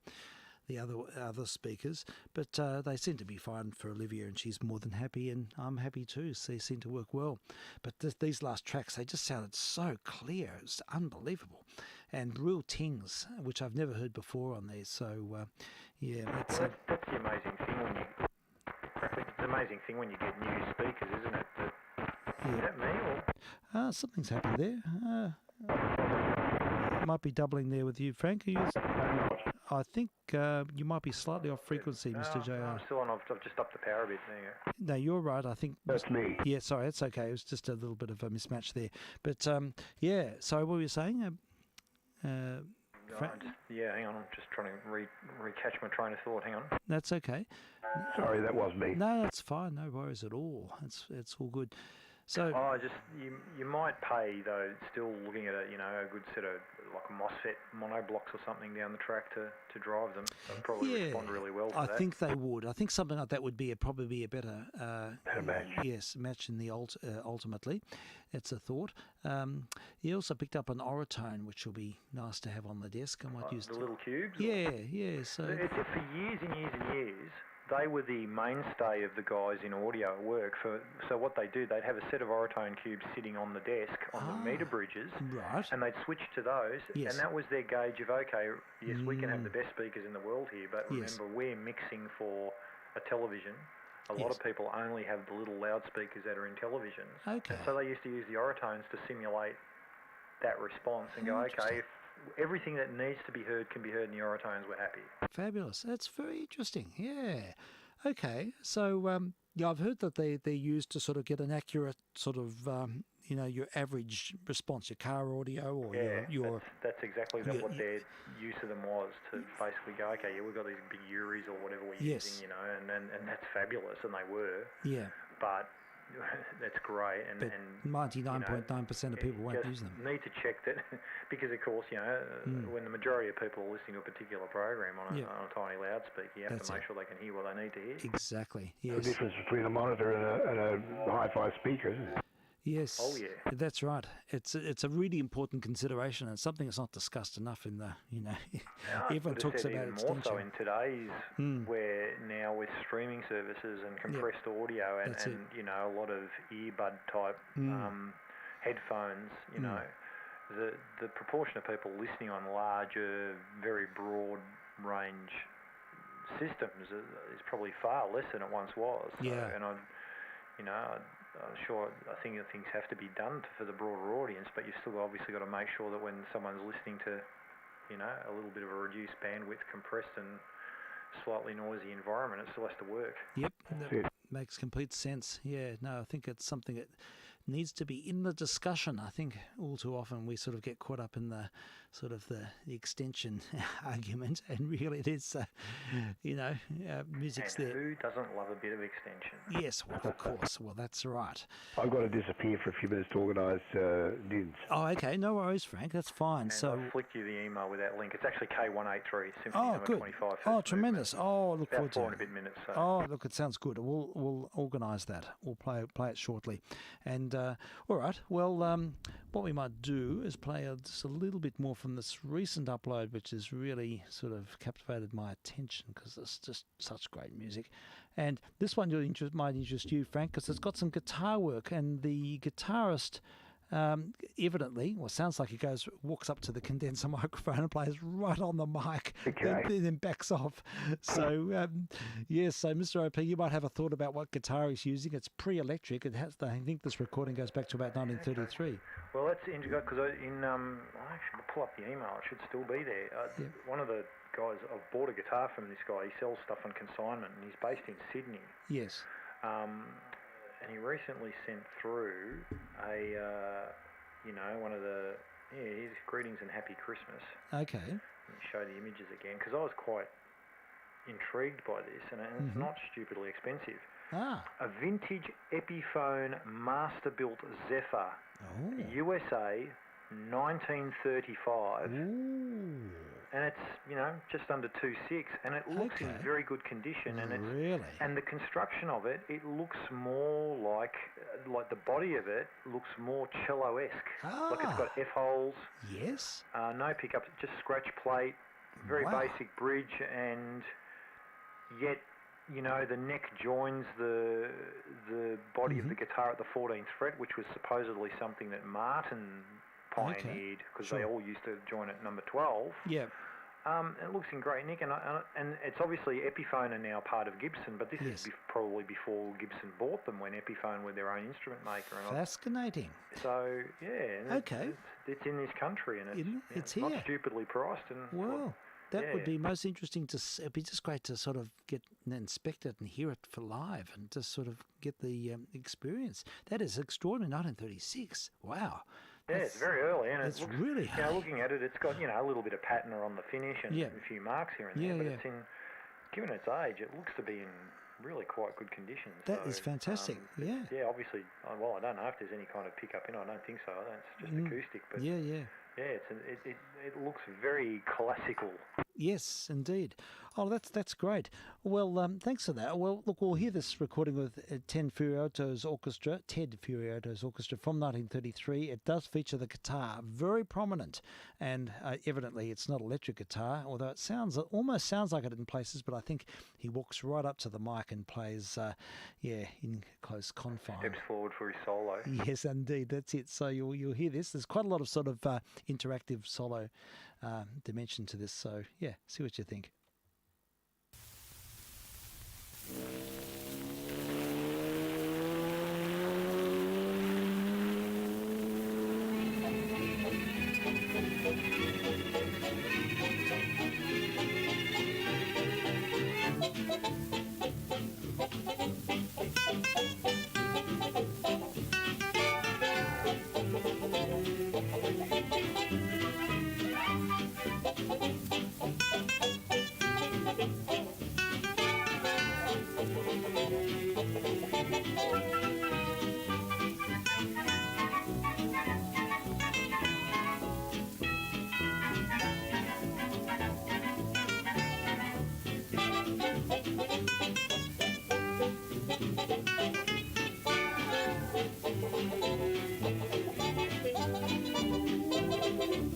Speaker 1: other speakers, but they seem to be fine for Olivia, and she's more than happy, and I'm happy too. So they seem to work well. But these last tracks, they just sounded so clear. It's unbelievable, and real tings, which I've never heard before on these. So
Speaker 4: that's the amazing thing when it's an amazing thing when you get new speakers, isn't it? Is that me or?
Speaker 1: Something's happened there. It might be doubling there with you, Frank. I think you might be slightly off frequency, Mr. JR.
Speaker 4: I'm still on. I've just upped the power a bit there.
Speaker 1: No, you're right. I think
Speaker 2: that's me.
Speaker 1: Yeah, sorry, it's okay. It was just a little bit of a mismatch there. But sorry, what were you saying?
Speaker 4: Hang on. I'm just trying to recatch my train of thought. Hang on.
Speaker 1: That's okay.
Speaker 2: Sorry, that was me.
Speaker 1: No, that's fine. No worries at all. It's all good. So,
Speaker 4: you might pay though. Still looking at a good set of like MOSFET monoblocks or something down the track to drive them. They'd probably respond really well to that.
Speaker 1: I think they would. I think something like that would probably be a better
Speaker 2: match.
Speaker 1: Yes, match in the ultimately. It's a thought. He also picked up an Oratone, which will be nice to have on the desk. I might use
Speaker 4: the little cubes.
Speaker 1: Yeah. So
Speaker 4: it's for years and years and years. They were the mainstay of the guys in audio at work. So what they do, they'd have a set of Oratone cubes sitting on the desk on the meter bridges,
Speaker 1: right?
Speaker 4: And they'd switch to those, and that was their gauge of yes, we can have the best speakers in the world here, but remember we're mixing for a television. A lot of people only have the little loudspeakers that are in televisions.
Speaker 1: Okay.
Speaker 4: So they used to use the Oratones to simulate that response and go, okay, if everything that needs to be heard can be heard in the Oratones, we're happy.
Speaker 1: Fabulous. That's very interesting. Yeah. Okay. So, I've heard that they're used to sort of get an accurate sort of, your average response, your car audio or your...
Speaker 4: That's exactly what their use of them was, to basically go, okay, we've got these big Uris or whatever we're using, and that's fabulous, and they were.
Speaker 1: Yeah.
Speaker 4: But... that's great, and
Speaker 1: 99.9% of people won't use them.
Speaker 4: Need to check that, because of course, when the majority of people are listening to a particular program on a tiny loudspeaker, you have to make sure they can hear what they need to hear.
Speaker 1: Exactly. Yes.
Speaker 2: The difference between a monitor and a hi-fi speaker, isn't it?
Speaker 1: Yes.
Speaker 4: Oh yeah.
Speaker 1: That's right. It's a really important consideration, and something that's not discussed enough in the everyone talks about extension.
Speaker 4: More so in today's where now with streaming services and compressed audio and a lot of earbud type headphones, the proportion of people listening on larger, very broad range systems is probably far less than it once was.
Speaker 1: Yeah.
Speaker 4: And sure, I think things have to be done for the broader audience, but you've still obviously got to make sure that when someone's listening to, a little bit of a reduced bandwidth, compressed and slightly noisy environment, it still has to work.
Speaker 1: Yep, that makes complete sense. Yeah, no, I think it's something that needs to be in the discussion. I think all too often we sort of get caught up in the sort of the extension argument, and really it is, music's
Speaker 4: and
Speaker 1: there.
Speaker 4: Who doesn't love a bit of extension?
Speaker 1: Yes, well, of course. Well, that's right.
Speaker 2: I've got to disappear for a few minutes to organise DINs.
Speaker 1: Oh, okay. No worries, Frank. That's fine.
Speaker 4: And
Speaker 1: so
Speaker 4: I'll flick you the email with that link. It's actually K183, Symphony number
Speaker 1: good.
Speaker 4: 25.
Speaker 1: Oh, tremendous. Oh, look forward
Speaker 4: about
Speaker 1: to it.
Speaker 4: 4 and a bit minutes. So.
Speaker 1: Oh, look, it sounds good. We'll organise that. We'll play it shortly. And all right. Well, what we might do is play just a little bit more from this recent upload, which has really sort of captivated my attention because it's just such great music. And this one might interest you, Frank, because it's got some guitar work, and the guitarist evidently, sounds like he walks up to the condenser microphone and plays right on the mic, then backs off. So, so Mr. OP, you might have a thought about what guitar he's using. It's pre-electric. I think this recording goes back to about 1933.
Speaker 4: Well, that's interesting because I actually pull up the email. It should still be there. One of the guys, I've bought a guitar from this guy. He sells stuff on consignment, and he's based in Sydney.
Speaker 1: Yes.
Speaker 4: And he recently sent through one of the Yeah, here's greetings and happy Christmas.
Speaker 1: Okay.
Speaker 4: Let me show the images again, because I was quite intrigued by this, and it's not stupidly expensive. A vintage Epiphone master-built Zephyr, USA, 1935.
Speaker 1: Ooh.
Speaker 4: And it's, just under 2.6, and it looks in very good condition. And and the construction of it, it looks more like the body of it looks more cello-esque. Like it's got F-holes.
Speaker 1: Yes.
Speaker 4: No pickups, just scratch plate, very basic bridge, and yet, the neck joins the body of the guitar at the 14th fret, which was supposedly something that Martin pioneered, because they all used to join at number 12.
Speaker 1: Yeah.
Speaker 4: It looks in great nick, and it's obviously Epiphone are now part of Gibson, but this is probably before Gibson bought them, when Epiphone were their own instrument maker. And
Speaker 1: Fascinating.
Speaker 4: So it's in this country, and it's
Speaker 1: here.
Speaker 4: Not stupidly priced. And
Speaker 1: that would be most interesting to. It'd be just great to sort of get and inspect it and hear it for live, and just sort of get the experience. That is extraordinary. 1936. Wow.
Speaker 4: Yeah, it's very early, and
Speaker 1: it's really high.
Speaker 4: Looking at it, it's got a little bit of patina on the finish and a few marks here and there, but it's in, given its age, it looks to be in really quite good condition.
Speaker 1: That is fantastic. Yeah,
Speaker 4: obviously. Well, I don't know if there's any kind of pickup in. I don't think so. It's just acoustic, but it looks very classical.
Speaker 1: Yes, indeed. Oh, that's great. Well, thanks for that. Well, look, we'll hear this recording with Ted Furiato's orchestra from 1933. It does feature the guitar, very prominent, and evidently it's not electric guitar, although it almost sounds like it in places, but I think he walks right up to the mic and plays, in close confine.
Speaker 4: Steps forward for his solo.
Speaker 1: Yes, indeed, that's it. So you'll hear this. There's quite a lot of sort of interactive solo dimension to this, so see what you think.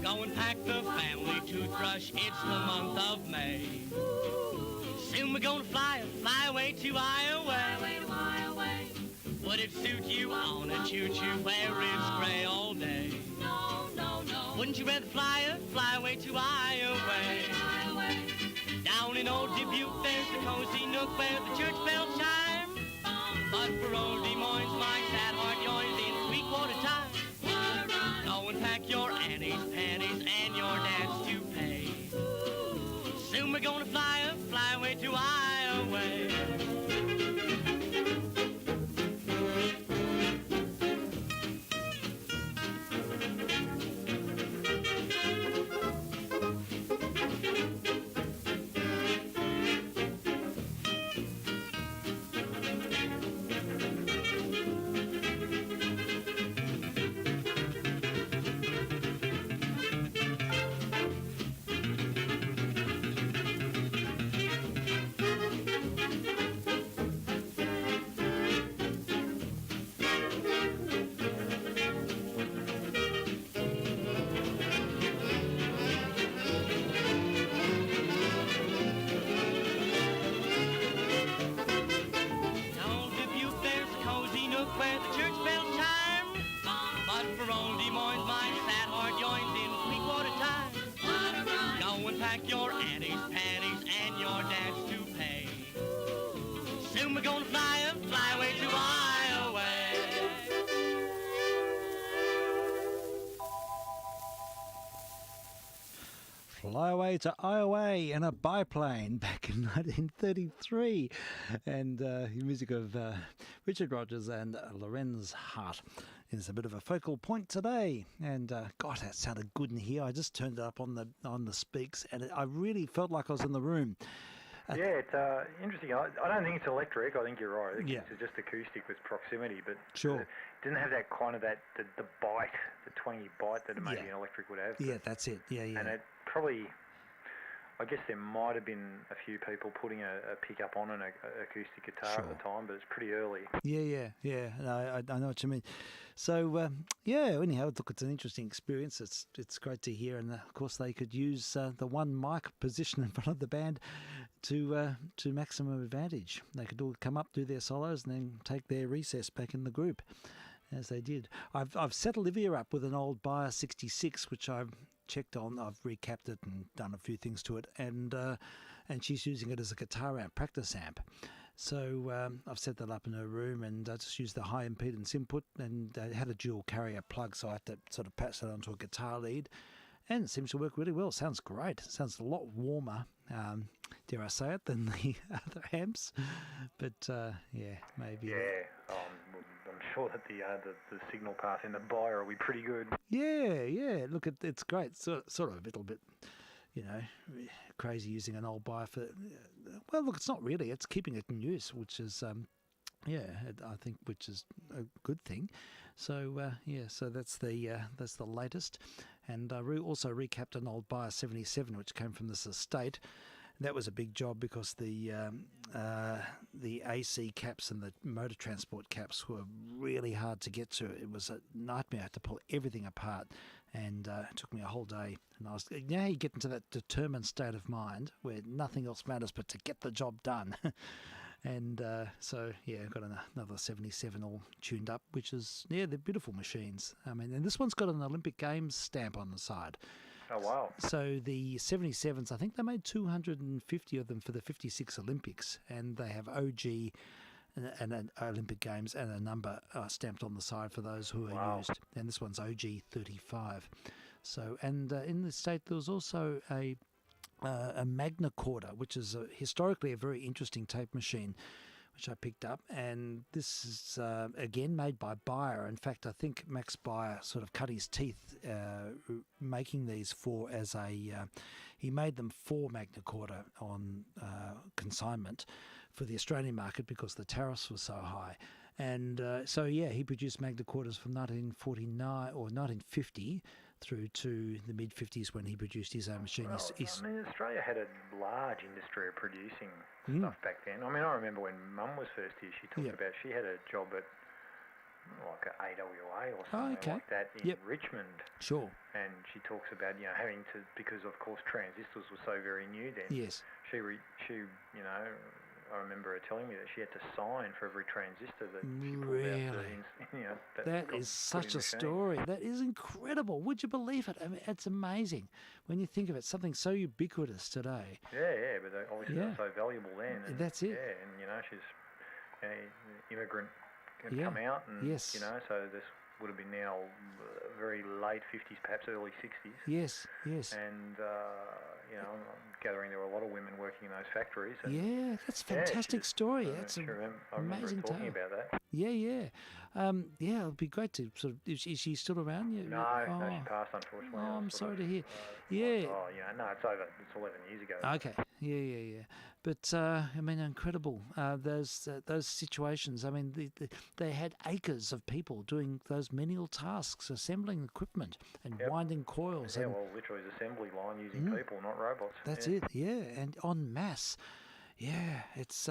Speaker 7: Go and pack the family toothbrush, it's the month of May. Soon we're gonna fly away to Iowa. Would it suit you on a choo-choo where it's gray all day?
Speaker 5: No.
Speaker 7: Wouldn't you rather fly away to Iowa? Down in old Dubuque there's a cozy nook where the church bells chime. But for old Des Moines my sad heart yours in 3/4 time. Go and pack your Annie's panties and your dad's toupee. Soon we're gonna fly away to Iowa. Where the church bells chime, but for old Des Moines my sad heart joins in 3/4 time. Go and pack your Annie's panties and your dad's toupee. Soon we're gonna fly away to Iowa.
Speaker 1: Fly away to Iowa in a biplane back in 1933, and music of Richard Rodgers and Lorenz Hart. is a bit of a focal point today. And God, that sounded good in here. I just turned it up on the speaks, and I really felt like I was in the room.
Speaker 4: Yeah, it's interesting. I don't think it's electric. I think you're right. It's just acoustic with proximity, but
Speaker 1: sure.
Speaker 4: It didn't have that kind of the bite, the twangy bite that maybe an electric would have.
Speaker 1: Yeah, that's it. Yeah.
Speaker 4: And it probably, I guess there might have been a few people putting a pickup on an acoustic guitar at the time, but it's pretty early.
Speaker 1: Yeah. No, I know what you mean. So, anyhow, look, it's an interesting experience. It's great to hear. And, of course, they could use the one mic position in front of the band to maximum advantage. They could all come up, do their solos, and then take their recess back in the group, as they did. I've set Olivia up with an old Bayer 66, which I've checked on. I've recapped it and done a few things to it, and she's using it as a guitar amp, practice amp. So I've set that up in her room, and I just used the high impedance input, and had a dual carrier plug, so I had to sort of pass it onto a guitar lead, and it seems to work really well. Sounds great. It sounds a lot warmer, dare I say it, than the other amps. But maybe.
Speaker 4: Yeah, I'm sure that the signal path in the Bayer will be pretty good.
Speaker 1: Yeah. Look, it's great. Sort of a little bit, crazy using an old Bayer for. Well, look, it's not really. It's keeping it in use, which is, I think, which is a good thing. So so that's the latest, and I also recapped an old Bayer 77, which came from this estate. That was a big job because the AC caps and the motor transport caps were really hard to get to. It was a nightmare. I had to pull everything apart, and it took me a whole day. And I was you get into that determined state of mind where nothing else matters but to get the job done. And so I've got another 77 all tuned up, which is they're beautiful machines. I mean, and this one's got an Olympic Games stamp on the side.
Speaker 4: Oh, wow.
Speaker 1: So the 77s, I think they made 250 of them for the 56 Olympics, and they have OG and an Olympic Games and a number stamped on the side for those who are used. And this one's OG 35. So, and in the state there was also a Magna Corda, which is historically a very interesting tape machine, which I picked up, and this is again made by Bayer. In fact, I think Max Bayer sort of cut his teeth making these he made them for Magna Corda on consignment for the Australian market because the tariffs were so high. And he produced Magna Cordas from 1949 or 1950 through to the mid-50s when he produced his own machine.
Speaker 4: Australia had a large industry of producing stuff back then. I mean, I remember when Mum was first here, she talked about she had a job at like a AWA or something like that in Richmond.
Speaker 1: Sure.
Speaker 4: And she talks about, having to, because of course transistors were so very new then.
Speaker 1: Yes.
Speaker 4: She I remember her telling me that she had to sign for every transistor that she pulled out.
Speaker 1: That is such a story. That is incredible. Would you believe it? I mean, it's amazing when you think of it. Something so ubiquitous today.
Speaker 4: Yeah, but obviously they're so valuable then. And,
Speaker 1: that's it.
Speaker 4: Yeah, and she's an immigrant had come out, and so this would have been now very late 50s, perhaps early 60s.
Speaker 1: Yes.
Speaker 4: And I'm gathering there were a lot of women working in those factories.
Speaker 1: And that's a fantastic story. That's an amazing
Speaker 4: talking about that.
Speaker 1: Yeah. It'd be great to sort of. Is she still around?
Speaker 4: No, she passed, unfortunately.
Speaker 1: Oh, I'm sorry to hear.
Speaker 4: No, it's over. It's 11 years ago.
Speaker 1: Okay. Yeah. But I mean, incredible. Those situations. I mean, they had acres of people doing those menial tasks, assembling equipment and winding coils.
Speaker 4: Yeah, literally the assembly line using people, not robots.
Speaker 1: That's it. Yeah, and en masse. Yeah, it's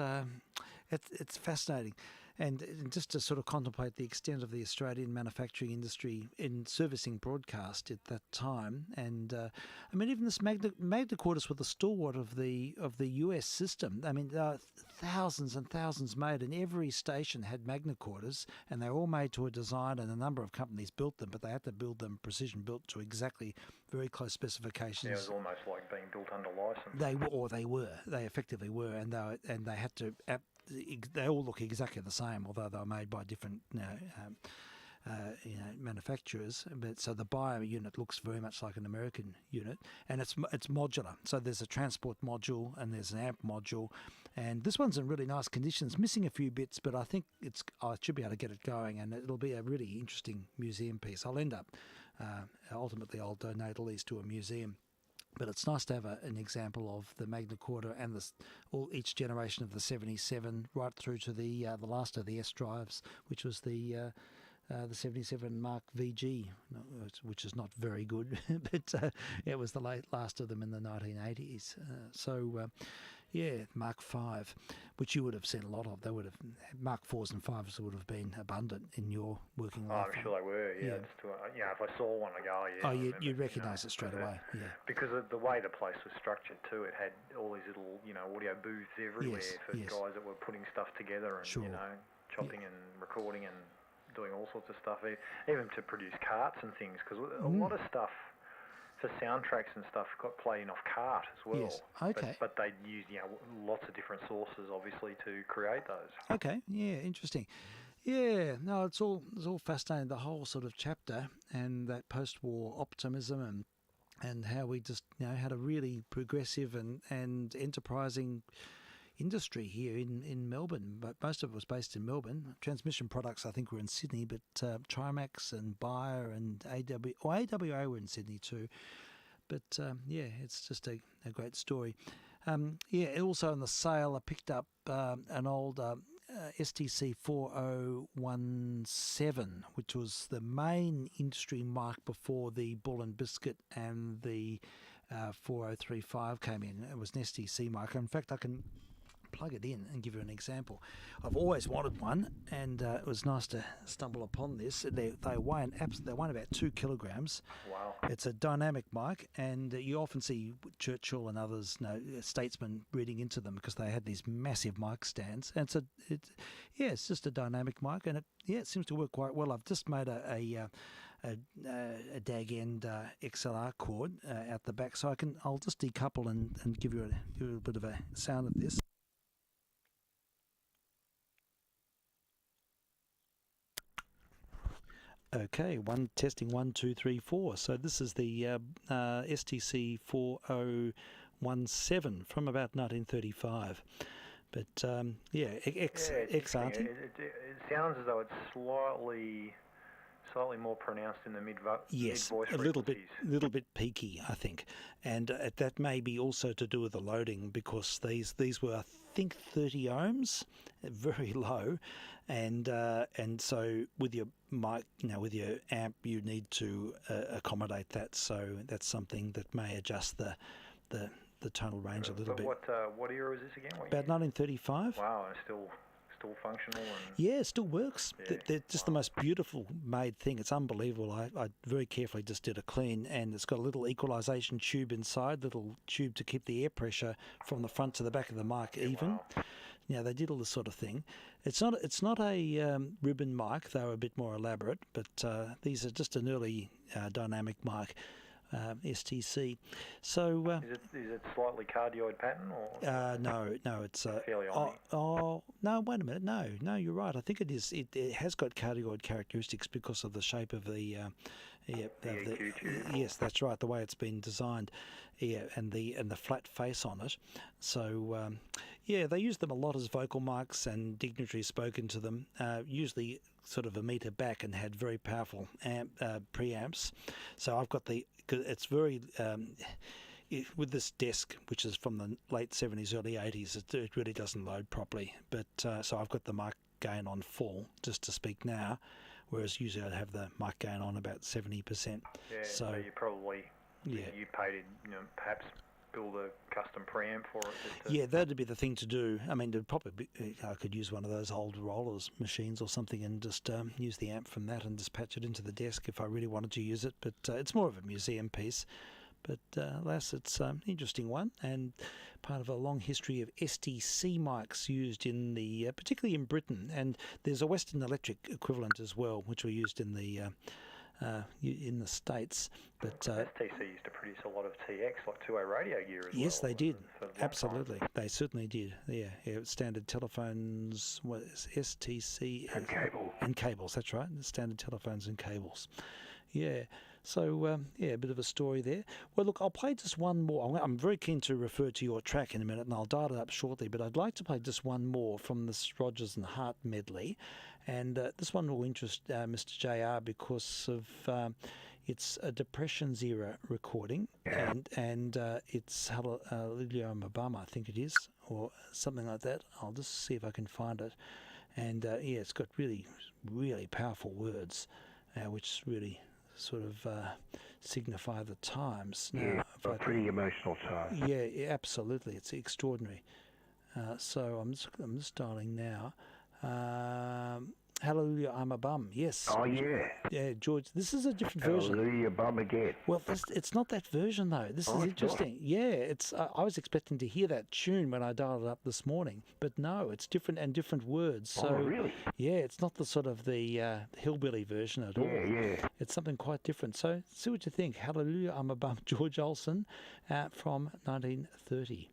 Speaker 1: fascinating. And just to sort of contemplate the extent of the Australian manufacturing industry in servicing broadcast at that time, and I mean, even this Magna Cordas were the stalwart of the US system. I mean, there are thousands and thousands made, and every station had Magna Cordas, and they were all made to a design, and a number of companies built them, but they had to build them precision built to exactly very close specifications.
Speaker 4: Yeah, it was almost like being built under license.
Speaker 1: They effectively were, and they had to. They all look exactly the same, although they were made by different manufacturers. But so the buyer unit looks very much like an American unit, and it's modular. So there's a transport module and there's an amp module, and this one's in really nice conditions, missing a few bits, but I think I should be able to get it going, and it'll be a really interesting museum piece. I'll end up ultimately I'll donate all these to a museum. But it's nice to have an example of the Magna Carta and each generation of the 77 right through to the last of the S drives, which was the 77 Mark VG, which is not very good, but it was the last of them in the 1980s. Mark V, which you would have seen a lot of. They would have Mark IVs and Fives would have been abundant in your working life.
Speaker 4: I'm sure they were. Yeah. If I saw one, I go,
Speaker 1: oh, you'd recognise it straight away. Yeah.
Speaker 4: Because of the way the place was structured too, it had all these little audio booths everywhere for guys that were putting stuff together and chopping and recording and doing all sorts of stuff, even to produce carts and things. Because a lot of stuff for soundtracks and stuff got played in off cart as well.
Speaker 1: Yes. Okay.
Speaker 4: But they used lots of different sources, obviously, to create those.
Speaker 1: Okay. Yeah. Interesting. Yeah. No, it's all fascinating. The whole sort of chapter and that post-war optimism and how we just had a really progressive and enterprising industry here in Melbourne, but most of it was based in Melbourne. Transmission products, I think, were in Sydney, but Trimax and Bayer and AWA were in Sydney too. But it's just a great story. Also in the sale, I picked up an old STC 4017, which was the main industry mic before the Bull and Biscuit and the 4035 came in. It was an STC mic. In fact, I can plug it in and give you an example. I've always wanted one, and it was nice to stumble upon this. They weigh about 2 kilograms.
Speaker 4: Wow!
Speaker 1: It's a dynamic mic, and you often see Churchill and others, statesmen, reading into them because they had these massive mic stands. And it's just a dynamic mic, and it seems to work quite well. I've just made a DAG end XLR cord out the back, so I'll just decouple and give you a bit of a sound of this. Okay, testing 1, 2, 3, 4. So this is the STC 4017 from about 1935. But X auntie.
Speaker 4: It sounds as though it's slightly more pronounced in the mid-voice.
Speaker 1: Yes, a little bit peaky, I think, and that may be also to do with the loading, because these were, I think, 30 ohms, very low, and so with your mic, with your amp, you need to accommodate that. So that's something that may adjust the tonal range a little bit.
Speaker 4: What era is this again?
Speaker 1: About 1935.
Speaker 4: Wow, still functional.
Speaker 1: It still works. They're just the most beautiful made thing. It's unbelievable. I very carefully just did a clean, and it's got a little equalisation tube inside, little tube to keep the air pressure from the front to the back of the mic even. Wow. They did all this sort of thing. It's not a ribbon mic. They were a bit more elaborate, but these are just an early dynamic mic. STC. So
Speaker 4: is it slightly cardioid pattern or?
Speaker 1: No, it's
Speaker 4: fairly omni.
Speaker 1: No, wait a minute. No, you're right. I think it is. It has got cardioid characteristics because of the shape of the
Speaker 4: EQ tube.
Speaker 1: Yes, that's right. The way it's been designed, and the flat face on it. So they use them a lot as vocal mics, and dignitaries spoke into them. Usually sort of a metre back, and had very powerful preamps. So I've got it's very with this desk, which is from the late 70s, early 80s, it really doesn't load properly. But so I've got the mic gain on full just to speak now, whereas usually I'd have the mic gain on about 70%.
Speaker 4: Yeah, so you probably you paid perhaps build a custom preamp for it.
Speaker 1: That'd be the thing to do. I mean, I could use one of those old rollers machines or something and just use the amp from that and just patch it into the desk if I really wanted to use it. But it's more of a museum piece. But alas, it's an interesting one, and part of a long history of STC mics used in particularly in Britain. And there's a Western Electric equivalent as well, which were used in the in the States. But
Speaker 4: STC used to produce a lot of TX, like two-way radio gear as well.
Speaker 1: yes, they did.
Speaker 4: For a long
Speaker 1: Absolutely.
Speaker 4: time.
Speaker 1: They certainly did. Yeah, standard telephones, what is STC?
Speaker 2: And cable.
Speaker 1: And cables, that's right. Standard telephones and cables. Yeah. So, a bit of a story there. Well, look, I'll play just one more. I'm very keen to refer to your track in a minute, and I'll dial it up shortly, but I'd like to play just one more from this Rogers and Hart medley. And this one will interest Mr. JR because of it's a Depressions era recording, and it's Hallelujah I'm a Bum, I think it is, or something like that. I'll just see if I can find it. And it's got really, really powerful words, which really sort of signify the times. Now,
Speaker 2: a pretty emotional time.
Speaker 1: Yeah, absolutely. It's extraordinary. So I'm just dialing now. Hallelujah, I'm a Bum. Yes.
Speaker 2: Oh, yeah.
Speaker 1: Yeah, George, this is a different version.
Speaker 2: Hallelujah, bum again.
Speaker 1: Well, it's not that version, though. This is interesting. Not. Yeah, it's. I was expecting to hear that tune when I dialed it up this morning, but no, it's different and different words. So,
Speaker 2: really?
Speaker 1: Yeah, it's not the sort of the hillbilly version at all.
Speaker 2: Yeah.
Speaker 1: It's something quite different. So, see what you think. Hallelujah, I'm a Bum, George Olsen, from 1930.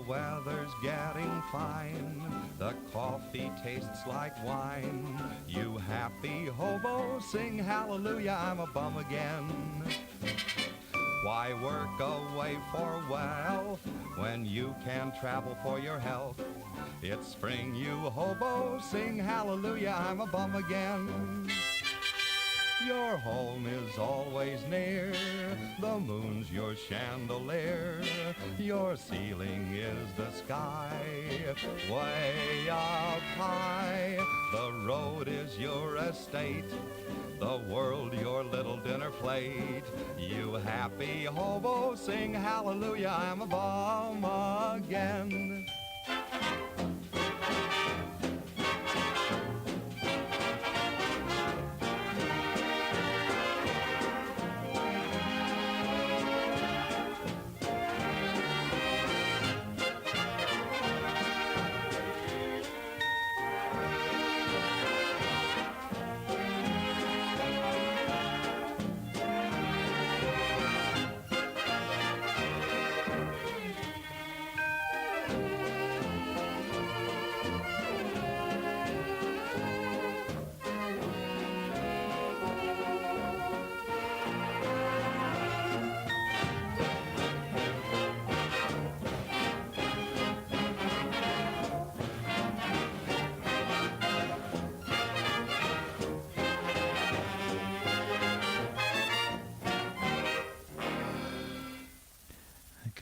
Speaker 8: Weather's getting fine, the coffee tastes like wine. You happy hobo, sing hallelujah, I'm a bum again. Why work away for wealth when you can travel for your health? It's spring, you hobo, sing hallelujah, I'm a bum again. Your home is always near, the moon's your chandelier, your ceiling is the sky, way up high. The road is your estate, the world your little dinner plate. You happy hobo, sing hallelujah, I'm a bum again.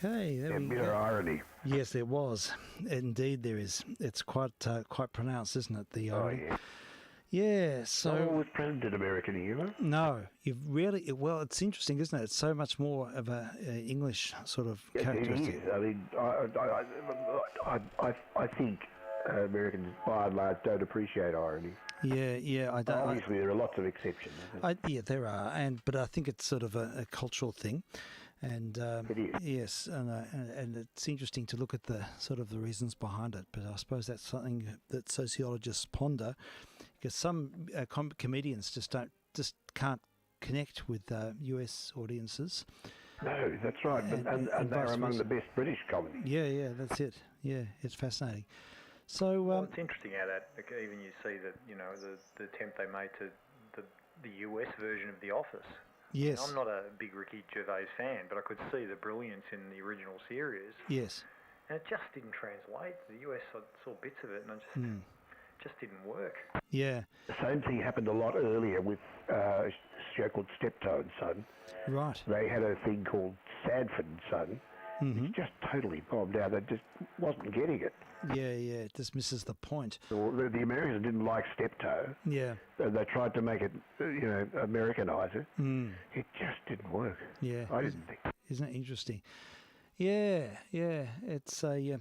Speaker 1: Okay, there we
Speaker 2: go. Irony.
Speaker 1: Yes, there was. Indeed, there is. It's quite pronounced, isn't it? The irony.
Speaker 2: Oh,
Speaker 1: yeah. Yeah. So.
Speaker 2: Not always present in American humour.
Speaker 1: No, you've really. Well, it's interesting, isn't it? It's so much more of a English sort of characteristic.
Speaker 2: It is. I mean, I think Americans, by and large, don't appreciate irony.
Speaker 1: Yeah. I don't.
Speaker 2: Obviously, there are lots of exceptions.
Speaker 1: Yeah, there are, but I think it's sort of a cultural thing. And
Speaker 2: it is.
Speaker 1: Yes, and it's interesting to look at the sort of the reasons behind it. But I suppose that's something that sociologists ponder, because some comedians just can't connect with US audiences.
Speaker 2: No, that's right. And they're among the best British comedy.
Speaker 1: Yeah, that's it. Yeah, it's fascinating. So
Speaker 4: well, it's interesting how that even you see that the attempt they made to the US version of The Office.
Speaker 1: Yes.
Speaker 4: I'm not a big Ricky Gervais fan, but I could see the brilliance in the original series.
Speaker 1: Yes.
Speaker 4: And it just didn't translate. The US, I saw bits of it, and it just didn't work.
Speaker 1: Yeah.
Speaker 2: The same thing happened a lot earlier with a show called Steptoe and Son.
Speaker 1: Right.
Speaker 2: They had a thing called Sanford and Son. It's just totally bombed out. They just wasn't getting it.
Speaker 1: Yeah, it just misses the point.
Speaker 2: Well, the Americans didn't like Steptoe.
Speaker 1: Yeah.
Speaker 2: They tried to make it, Americanise it. It just didn't work.
Speaker 1: Yeah.
Speaker 2: I didn't think.
Speaker 1: Isn't it interesting? Yeah. It's a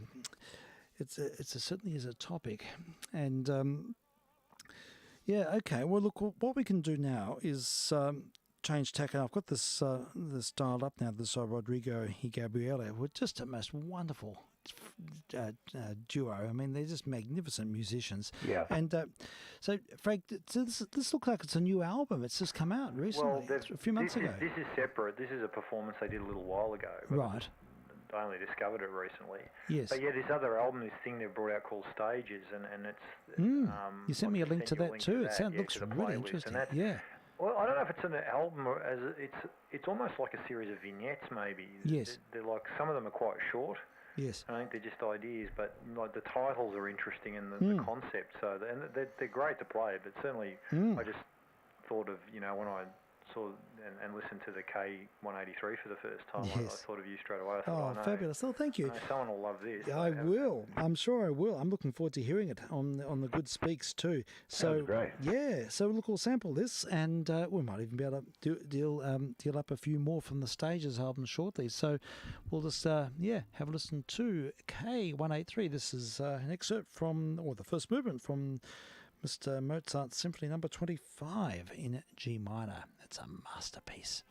Speaker 1: certainly is a topic, and okay. Well, look, what we can do now is change tack. And I've got this dialed up now. This Rodrigo and Gabriela were just a most wonderful duo. I mean, they're just magnificent musicians.
Speaker 2: Yeah.
Speaker 1: And so, Frank, this looks like it's a new album. It's just come out recently, a few months ago.
Speaker 4: This is separate. This is a performance they did a little while ago.
Speaker 1: Right.
Speaker 4: I only discovered it recently.
Speaker 1: Yes.
Speaker 4: But yeah, this other album, this thing they've brought out called Stages, and it's...
Speaker 1: you sent me a link to that too. It looks really interesting. Yeah.
Speaker 4: Well, I don't know if it's an album or it's almost like a series of vignettes maybe.
Speaker 1: Yes.
Speaker 4: They're like, some of them are quite short.
Speaker 1: Yes.
Speaker 4: I think they're just ideas, but like the titles are interesting and the concept. So they're great to play, but certainly I just thought of, when I saw and listened to the K183 for the first time, I thought of you straight away. I thought,
Speaker 1: fabulous. Oh, thank you.
Speaker 4: Someone will love this.
Speaker 1: I will. I'm sure I will. I'm looking forward to hearing it on the Good Speaks too. So
Speaker 2: great.
Speaker 1: Yeah. So look, we'll sample this, and we might even be able to deal up a few more from the Stages album shortly. So we'll just have a listen to K183. This is an excerpt from, or the first movement from Mr. Mozart's Symphony Number 25 in G minor. It's a masterpiece.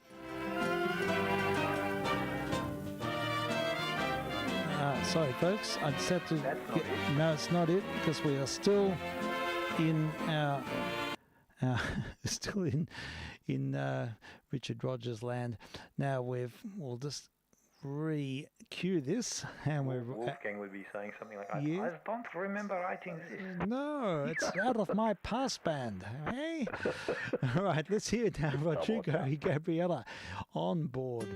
Speaker 1: Sorry, folks. I just have to. No, it's not it, because we are still in our still in Richard Rogers land. Now we'll just re-cue this, and
Speaker 4: Wolfgang would be saying something like,
Speaker 1: Yeah.
Speaker 4: I don't remember writing this.
Speaker 1: No, it's out of my past band. Hey? All right, let's hear it now. Rodrigo and Gabriela on board.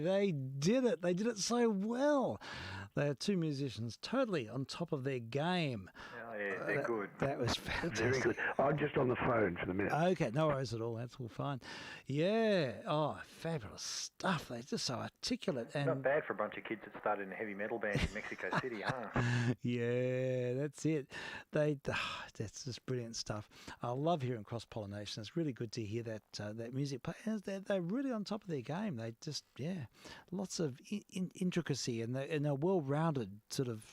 Speaker 1: they did it. They did it so well. They're two musicians totally on top of their game.
Speaker 4: Oh, yeah, they're good.
Speaker 1: That was fantastic.
Speaker 2: Very good. I'm just on the phone for the minute.
Speaker 1: Okay, no worries at all. That's all fine. Yeah. Oh, fabulous stuff. They're just so articulate. And
Speaker 4: not bad for a bunch of kids that started in a heavy metal band in Mexico City, huh?
Speaker 1: Yeah, that's it. That's just brilliant stuff. I love hearing cross-pollination. It's really good to hear that music play. They're really on top of their game. They just, lots of intricacy and they're well-rounded sort of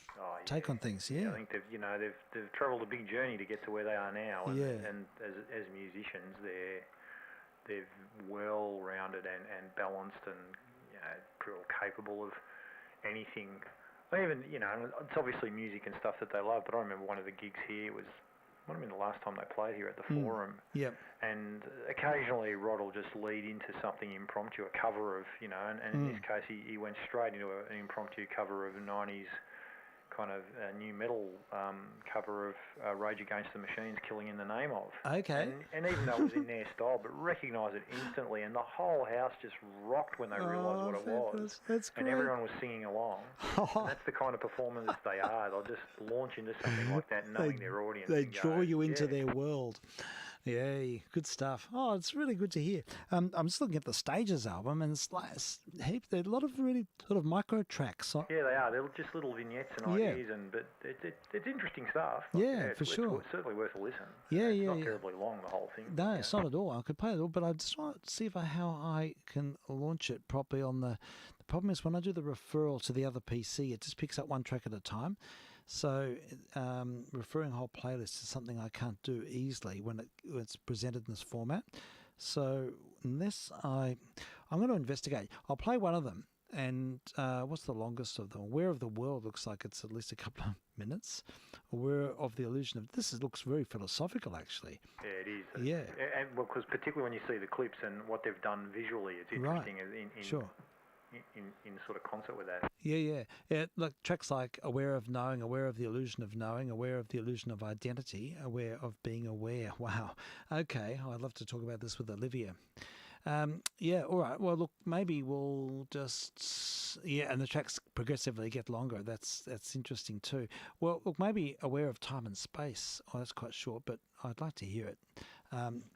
Speaker 1: take on things. Yeah,
Speaker 4: I think they've travelled a big journey to get to where they are now. And as musicians, they're well-rounded and balanced and pretty capable of anything. Even it's obviously music and stuff that they love. But I remember one of the gigs here might have been the last time they played here at the Forum.
Speaker 1: Yep.
Speaker 4: And occasionally Rod will just lead into something impromptu, a cover of and in this case he went straight into an impromptu cover of a 90s kind of new metal cover of Rage Against the Machine's Killing in the Name Of.
Speaker 1: Okay.
Speaker 4: And even though it was in their style, but recognise it instantly, and the whole house just rocked when they realised what it was.
Speaker 1: That's great.
Speaker 4: And everyone was singing along. And that's the kind of performers they are. They'll just launch into something like that knowing their audience.
Speaker 1: They draw you into their world. Yeah, good stuff. Oh, it's really good to hear. I'm just looking at the Stages album, and it's like there are a lot of really sort of micro tracks.
Speaker 4: Yeah, they are. They're just little vignettes and ideas, but it's interesting stuff.
Speaker 1: For sure.
Speaker 4: It's certainly worth a listen.
Speaker 1: It's
Speaker 4: not terribly long, the whole thing.
Speaker 1: No, it's not at all. I could play it all, but I just want to see how I can launch it properly on the problem is when I do the referral to the other PC, it just picks up one track at a time. So referring a whole playlist is something I can't do easily when it's presented in this format. So unless I'm going to investigate. I'll play one of them. And what's the longest of them? Aware of the World looks like it's at least a couple of minutes. Aware of the Illusion of... This looks very philosophical, actually.
Speaker 4: Yeah, it is.
Speaker 1: Yeah.
Speaker 4: And because particularly when you see the clips and what they've done visually, it's interesting
Speaker 1: Sure.
Speaker 4: In sort of concert with that.
Speaker 1: Yeah. Look, tracks like Aware of Knowing, Aware of the Illusion of Knowing, Aware of the Illusion of Identity, Aware of Being Aware. Wow. Okay, I'd love to talk about this with Olivia. All right. Well, look, maybe we'll just... and the tracks progressively get longer. That's interesting too. Well, look, maybe Aware of Time and Space. Oh, that's quite short, but I'd like to hear it.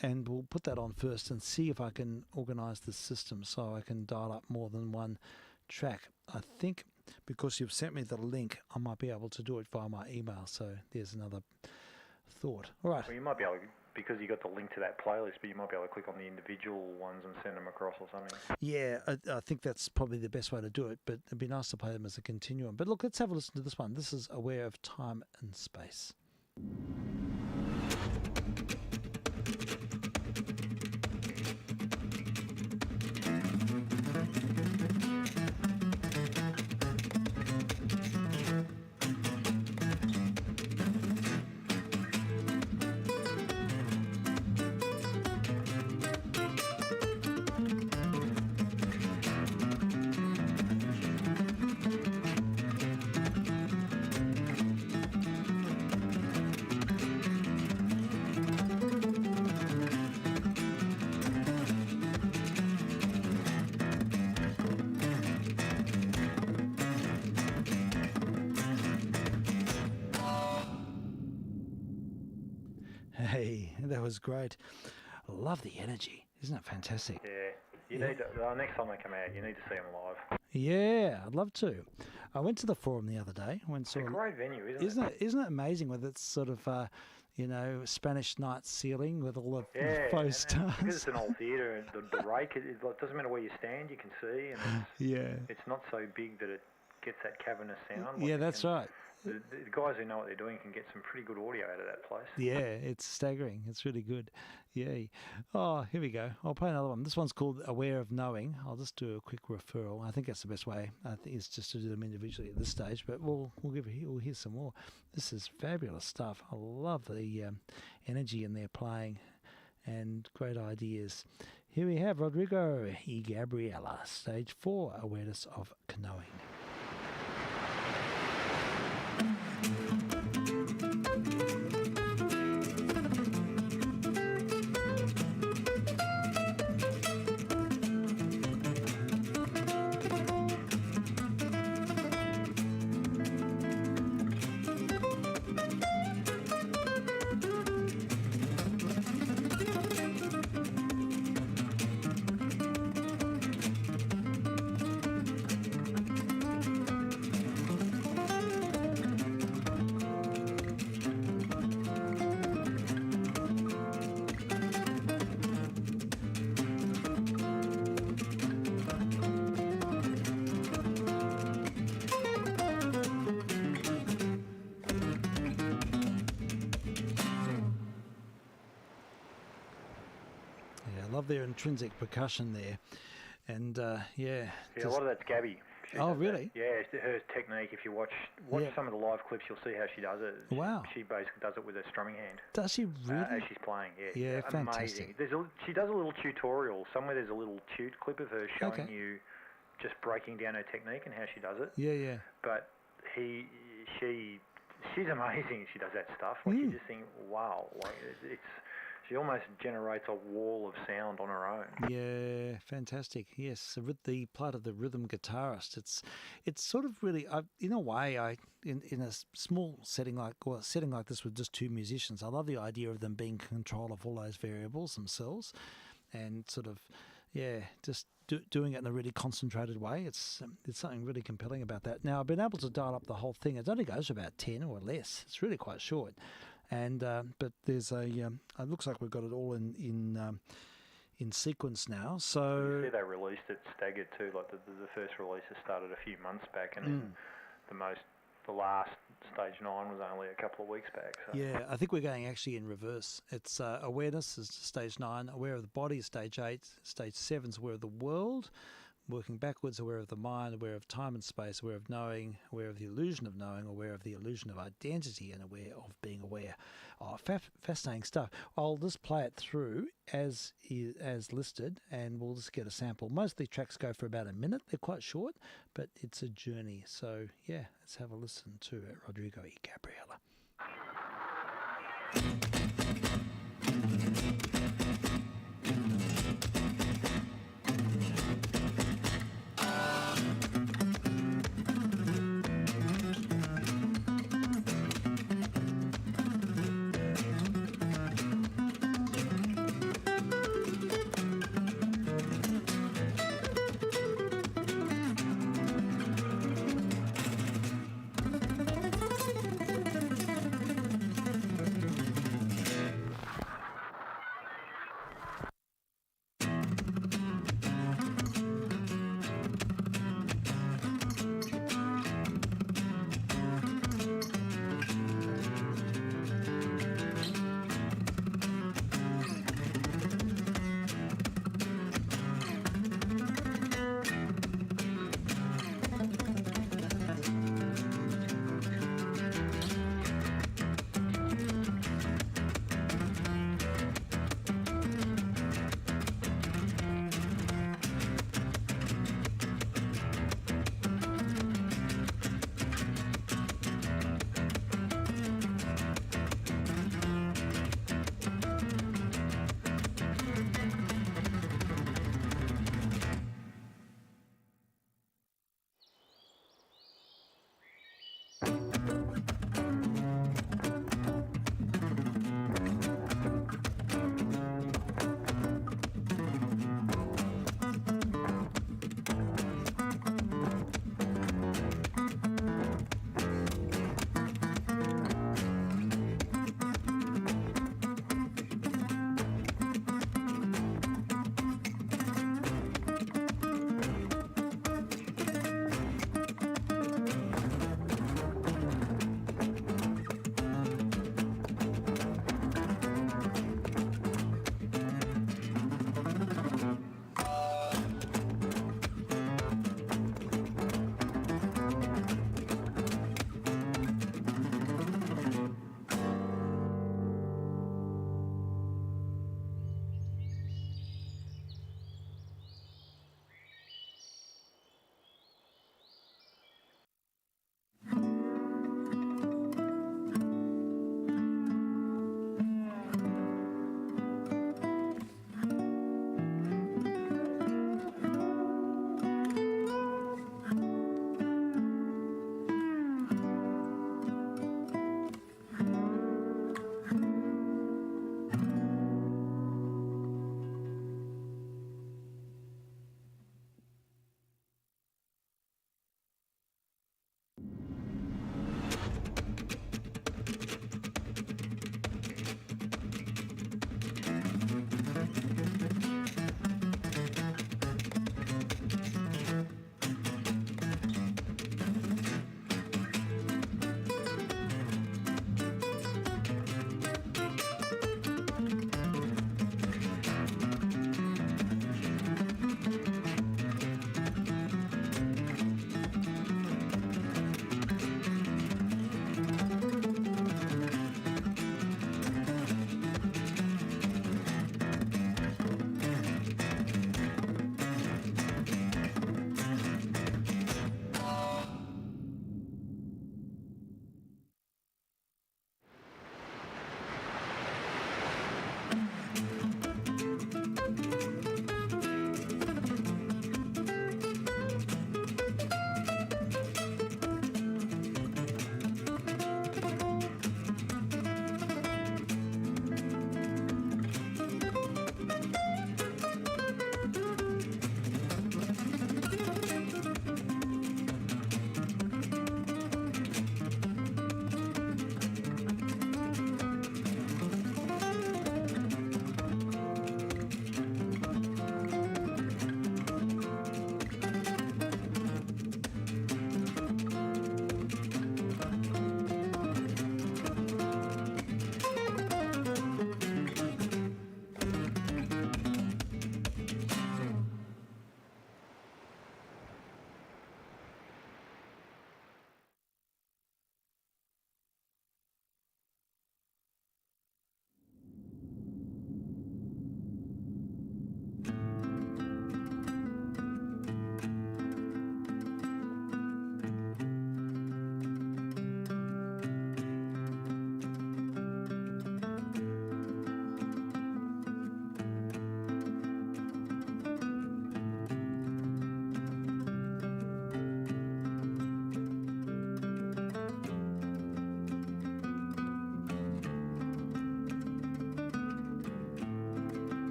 Speaker 1: And we'll put that on first and see if I can organise the system so I can dial up more than one track. I think because you've sent me the link, I might be able to do it via my email. So there's another thought. All right.
Speaker 4: Well, you might be able to, because you got the link to that playlist, but you might be able to click on the individual ones and send them across or something.
Speaker 1: Yeah, I think that's probably the best way to do it, but it'd be nice to play them as a continuum. But look, let's have a listen to this one. This is Aware of Time and Space. Hey, that was great. I love the energy. Isn't it fantastic?
Speaker 4: Yeah. Need to, next time they come out, you need to see them live.
Speaker 1: Yeah, I'd love to. I went to the Forum the other day.
Speaker 4: It's a great venue, isn't it?
Speaker 1: Isn't it amazing with its sort of, Spanish night ceiling with all the faux stars?
Speaker 4: Because it's an old theatre, and the rake, it doesn't matter where you stand, you can see. And it's not so big that it gets that cavernous sound.
Speaker 1: Yeah, that's right.
Speaker 4: The guys who know what they're doing can get some pretty good audio out of that place.
Speaker 1: Yeah, it's staggering. It's really good. Yay. Oh, here we go. I'll play another one. This one's called Aware of Knowing. I'll just do a quick referral. I think that's the best way. I think it's just to do them individually at this stage, but we'll hear some more. This is fabulous stuff. I love the energy in their playing and great ideas. Here we have Rodrigo y Gabriela, Stage 4, Awareness of Knowing. love their intrinsic percussion there. And,
Speaker 4: Yeah, a lot of that's Gabby.
Speaker 1: Really?
Speaker 4: Yeah, her technique. If you watch some of the live clips, you'll see how she does it.
Speaker 1: Wow.
Speaker 4: She basically does it with her strumming hand.
Speaker 1: Does she really?
Speaker 4: As she's playing, yeah.
Speaker 1: Yeah,
Speaker 4: amazing.
Speaker 1: fantastic.
Speaker 4: She does a little tutorial. Somewhere there's a little clip of her showing you just breaking down her technique and how she does it.
Speaker 1: Yeah.
Speaker 4: But she's amazing. She does that stuff. Like you just think, wow, like she almost generates a wall of sound on her own.
Speaker 1: Yeah, fantastic. Yes, the part of the rhythm guitarist. It's sort of really, in a way, in a small setting like this with just two musicians, I love the idea of them being in control of all those variables themselves, and sort of, just doing it in a really concentrated way. It's something really compelling about that. Now, I've been able to dial up the whole thing. It only goes to about 10 or less. It's really quite short. And but there's it looks like we've got it all in sequence now. So
Speaker 4: you see they released it staggered too. Like the first release started a few months back, and then the last stage 9 was only a couple of weeks back. So.
Speaker 1: Yeah, I think we're going actually in reverse. It's awareness is stage 9, aware of the body is stage 8, stage 7 is aware of the world. Working backwards, aware of the mind, aware of time and space, aware of knowing, aware of the illusion of knowing, aware of the illusion of identity, and aware of being aware. Oh, fascinating stuff. I'll just play it through as listed, and we'll just get a sample. Most of the tracks go for about a minute. They're quite short, but it's a journey. So, yeah, let's have a listen to Rodrigo y Gabriela.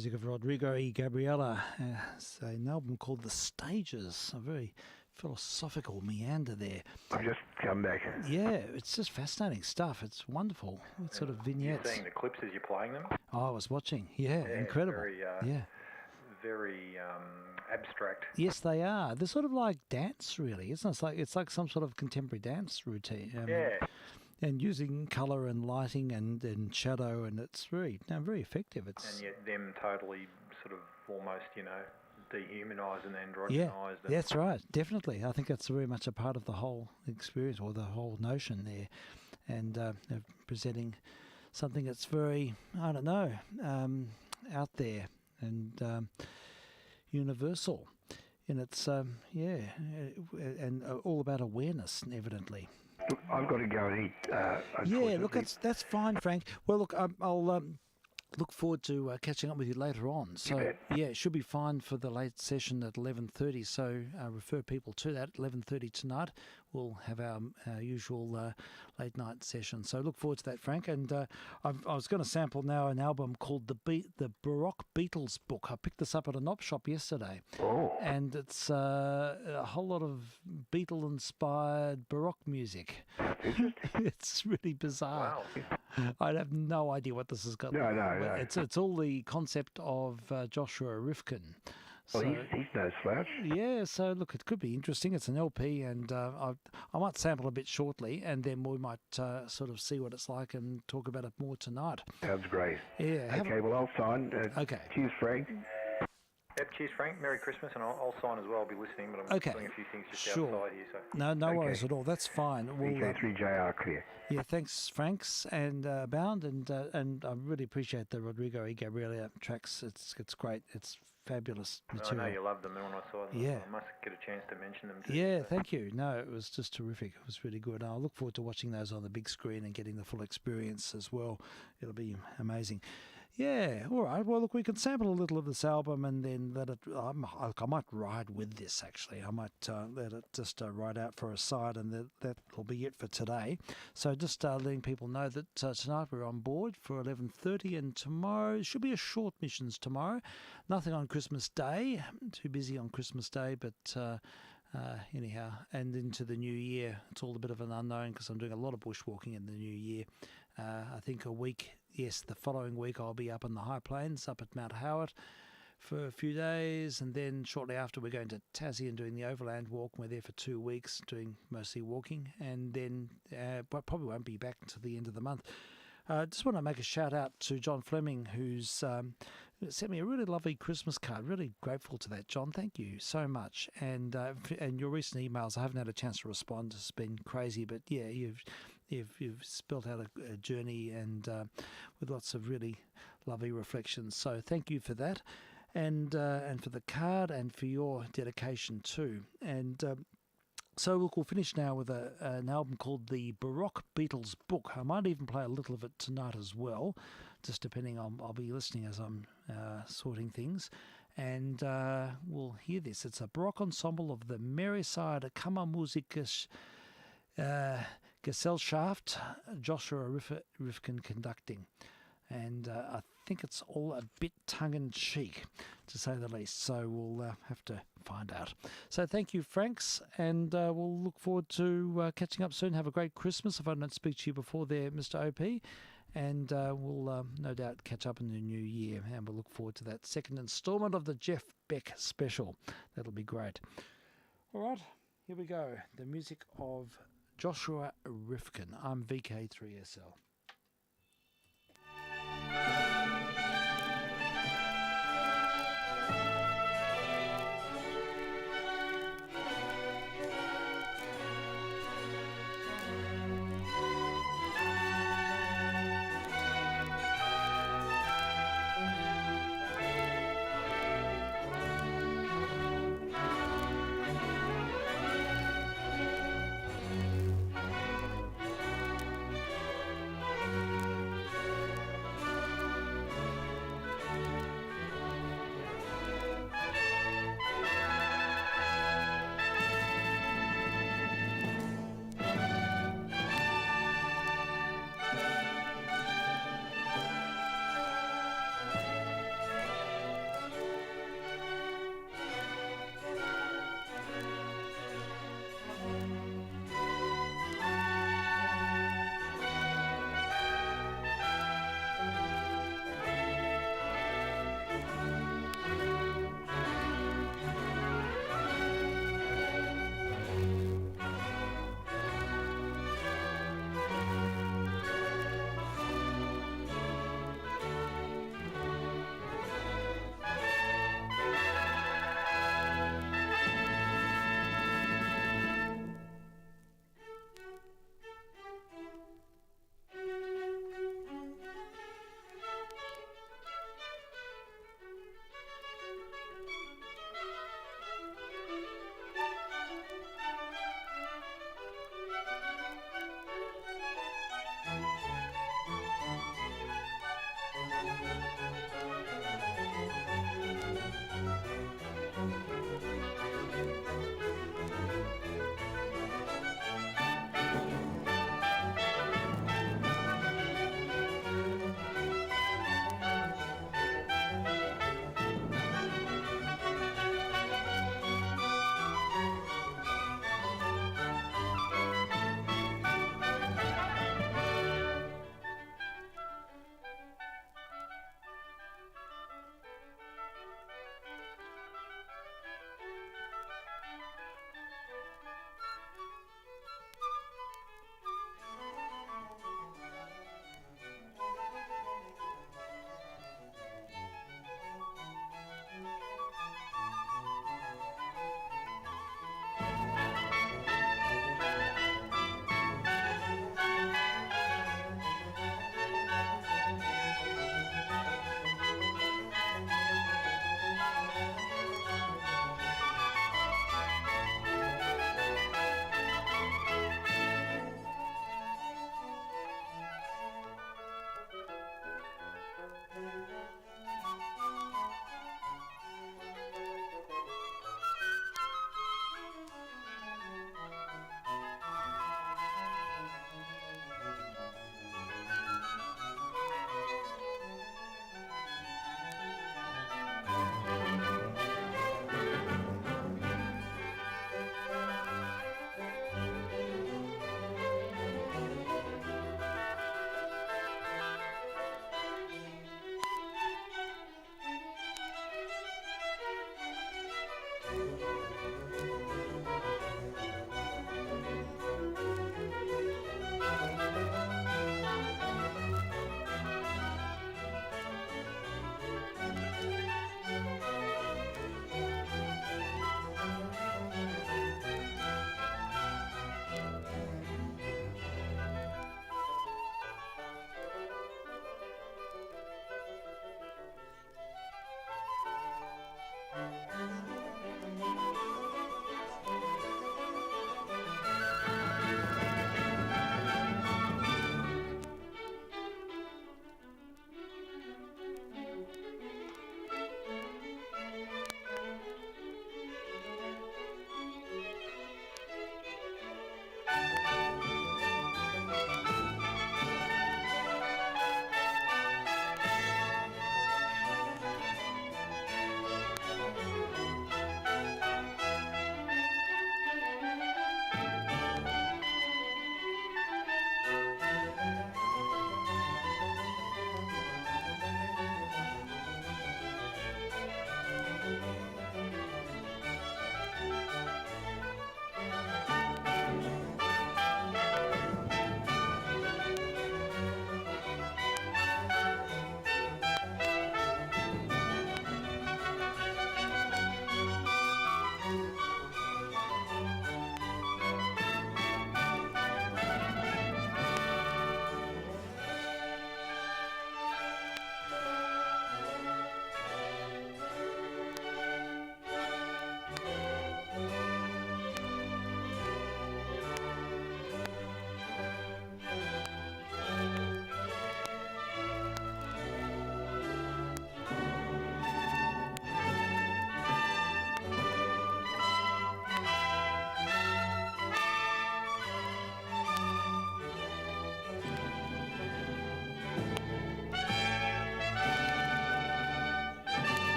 Speaker 1: music of Rodrigo y Gabriela. It's an album called The Stages, a very philosophical meander there.
Speaker 2: I've just come back.
Speaker 1: Yeah, it's just fascinating stuff. It's wonderful. It's sort of vignettes.
Speaker 4: You're seeing the clips as you're playing them?
Speaker 1: Oh, I was watching. Yeah, incredible.
Speaker 4: Very abstract.
Speaker 1: Yes, they are. They're sort of like dance, really, isn't it? It's like some sort of contemporary dance routine. And using colour and lighting and shadow, and it's very effective.
Speaker 4: And yet them totally sort of almost, dehumanised and androgenised.
Speaker 1: Yeah, that's right, definitely. I think that's very much a part of the whole experience or the whole notion there. And they're presenting something that's very, I don't know, out there and universal in its, and all about awareness, evidently.
Speaker 2: Look, I've got to go and eat.
Speaker 1: Yeah, look, that's fine, Frank. Well, look, I'll look forward to catching up with you later on. So, yeah, it should be fine for the late session at 11:30. So, refer people to that. 11:30 tonight, we'll have our usual late night session. So, look forward to that, Frank. And I was going to sample now an album called the Baroque Beatles Book. I picked this up at a Nop shop yesterday.
Speaker 2: Oh.
Speaker 1: And it's a whole lot of Beatle-inspired Baroque music. It's really bizarre.
Speaker 2: Wow.
Speaker 1: I have no idea what this has got.
Speaker 2: No.
Speaker 1: It's all the concept of Joshua Rifkin.
Speaker 2: Well, he's no slouch.
Speaker 1: Yeah, so look, it could be interesting. It's an LP, and I might sample a bit shortly, and then we might sort of see what it's like and talk about it more tonight.
Speaker 2: Sounds great.
Speaker 1: Yeah.
Speaker 2: Okay, well, I'll sign.
Speaker 1: Okay.
Speaker 2: Cheers, Frank.
Speaker 4: Yep, cheers, Frank. Merry Christmas, and I'll sign as well. I'll be listening, but I'm doing a few things just outside here. So.
Speaker 1: No worries at all. That's fine.
Speaker 2: vk3sl clear.
Speaker 1: Yeah, thanks, Franks and Bound, and I really appreciate the Rodrigo y Gabriela tracks. It's great. It's fabulous material.
Speaker 4: I know you love them, and when I saw them, I must get a chance to mention them too.
Speaker 1: Yeah, thank you. No, it was just terrific. It was really good. I look forward to watching those on the big screen and getting the full experience as well. It'll be amazing. Yeah, all right. Well, look, we can sample a little of this album and then let it... I might ride with this, actually. I might let it just ride out for a side, and that'll be it for today. So just letting people know that tonight we're on board for 11:30, and tomorrow should be a short missions tomorrow. Nothing on Christmas Day. Too busy on Christmas Day, but... anyhow, and into the new year, it's all a bit of an unknown because I'm doing a lot of bushwalking in the new year. I think the following week I'll be up in the high plains, up at Mount Howard for a few days, and then shortly after we're going to Tassie and doing the overland walk. We're there for 2 weeks doing mostly walking, and then but probably won't be back until the end of the month. Just want to make a shout out to John Fleming, who's sent me a really lovely Christmas card. Really grateful to that, John. Thank you so much. And your recent emails, I haven't had a chance to respond. It's been crazy, but yeah, you've spelt out a journey and with lots of really lovely reflections. So thank you for that, and for the card, and for your dedication too. And so look, we'll finish now with an album called the Baroque Beatles Book. I might even play a little of it tonight as well, just depending on... I'll be listening as I'm sorting things. And we'll hear this. It's a Baroque ensemble of the Merseyside Kammermusikers Gesellschaft, Joshua Rifkin conducting. And I think it's all a bit tongue-in-cheek, to say the least. So we'll have to find out. So thank you, Franks, and we'll look forward to catching up soon. Have a great Christmas if I don't speak to you before there, Mr. OP. And we'll no doubt catch up in the new year, and we'll look forward to that second instalment of the Jeff Beck special. That'll be great. All right, here we go. The music of Joshua Rifkin. I'm vk3sl.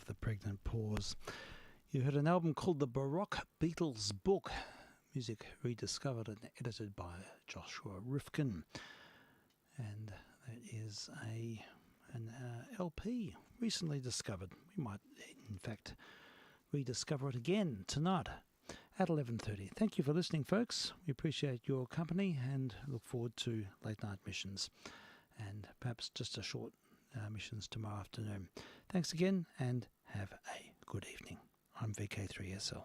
Speaker 1: the pregnant pause. You heard an album called The Baroque Beatles Book, music rediscovered and edited by Joshua Rifkin. And that is an LP recently discovered. We might, in fact, rediscover it again tonight at 11:30. Thank you for listening, folks. We appreciate your company and look forward to late night missions and perhaps just a short missions tomorrow afternoon. Thanks again and have a good evening. I'm vk3sl.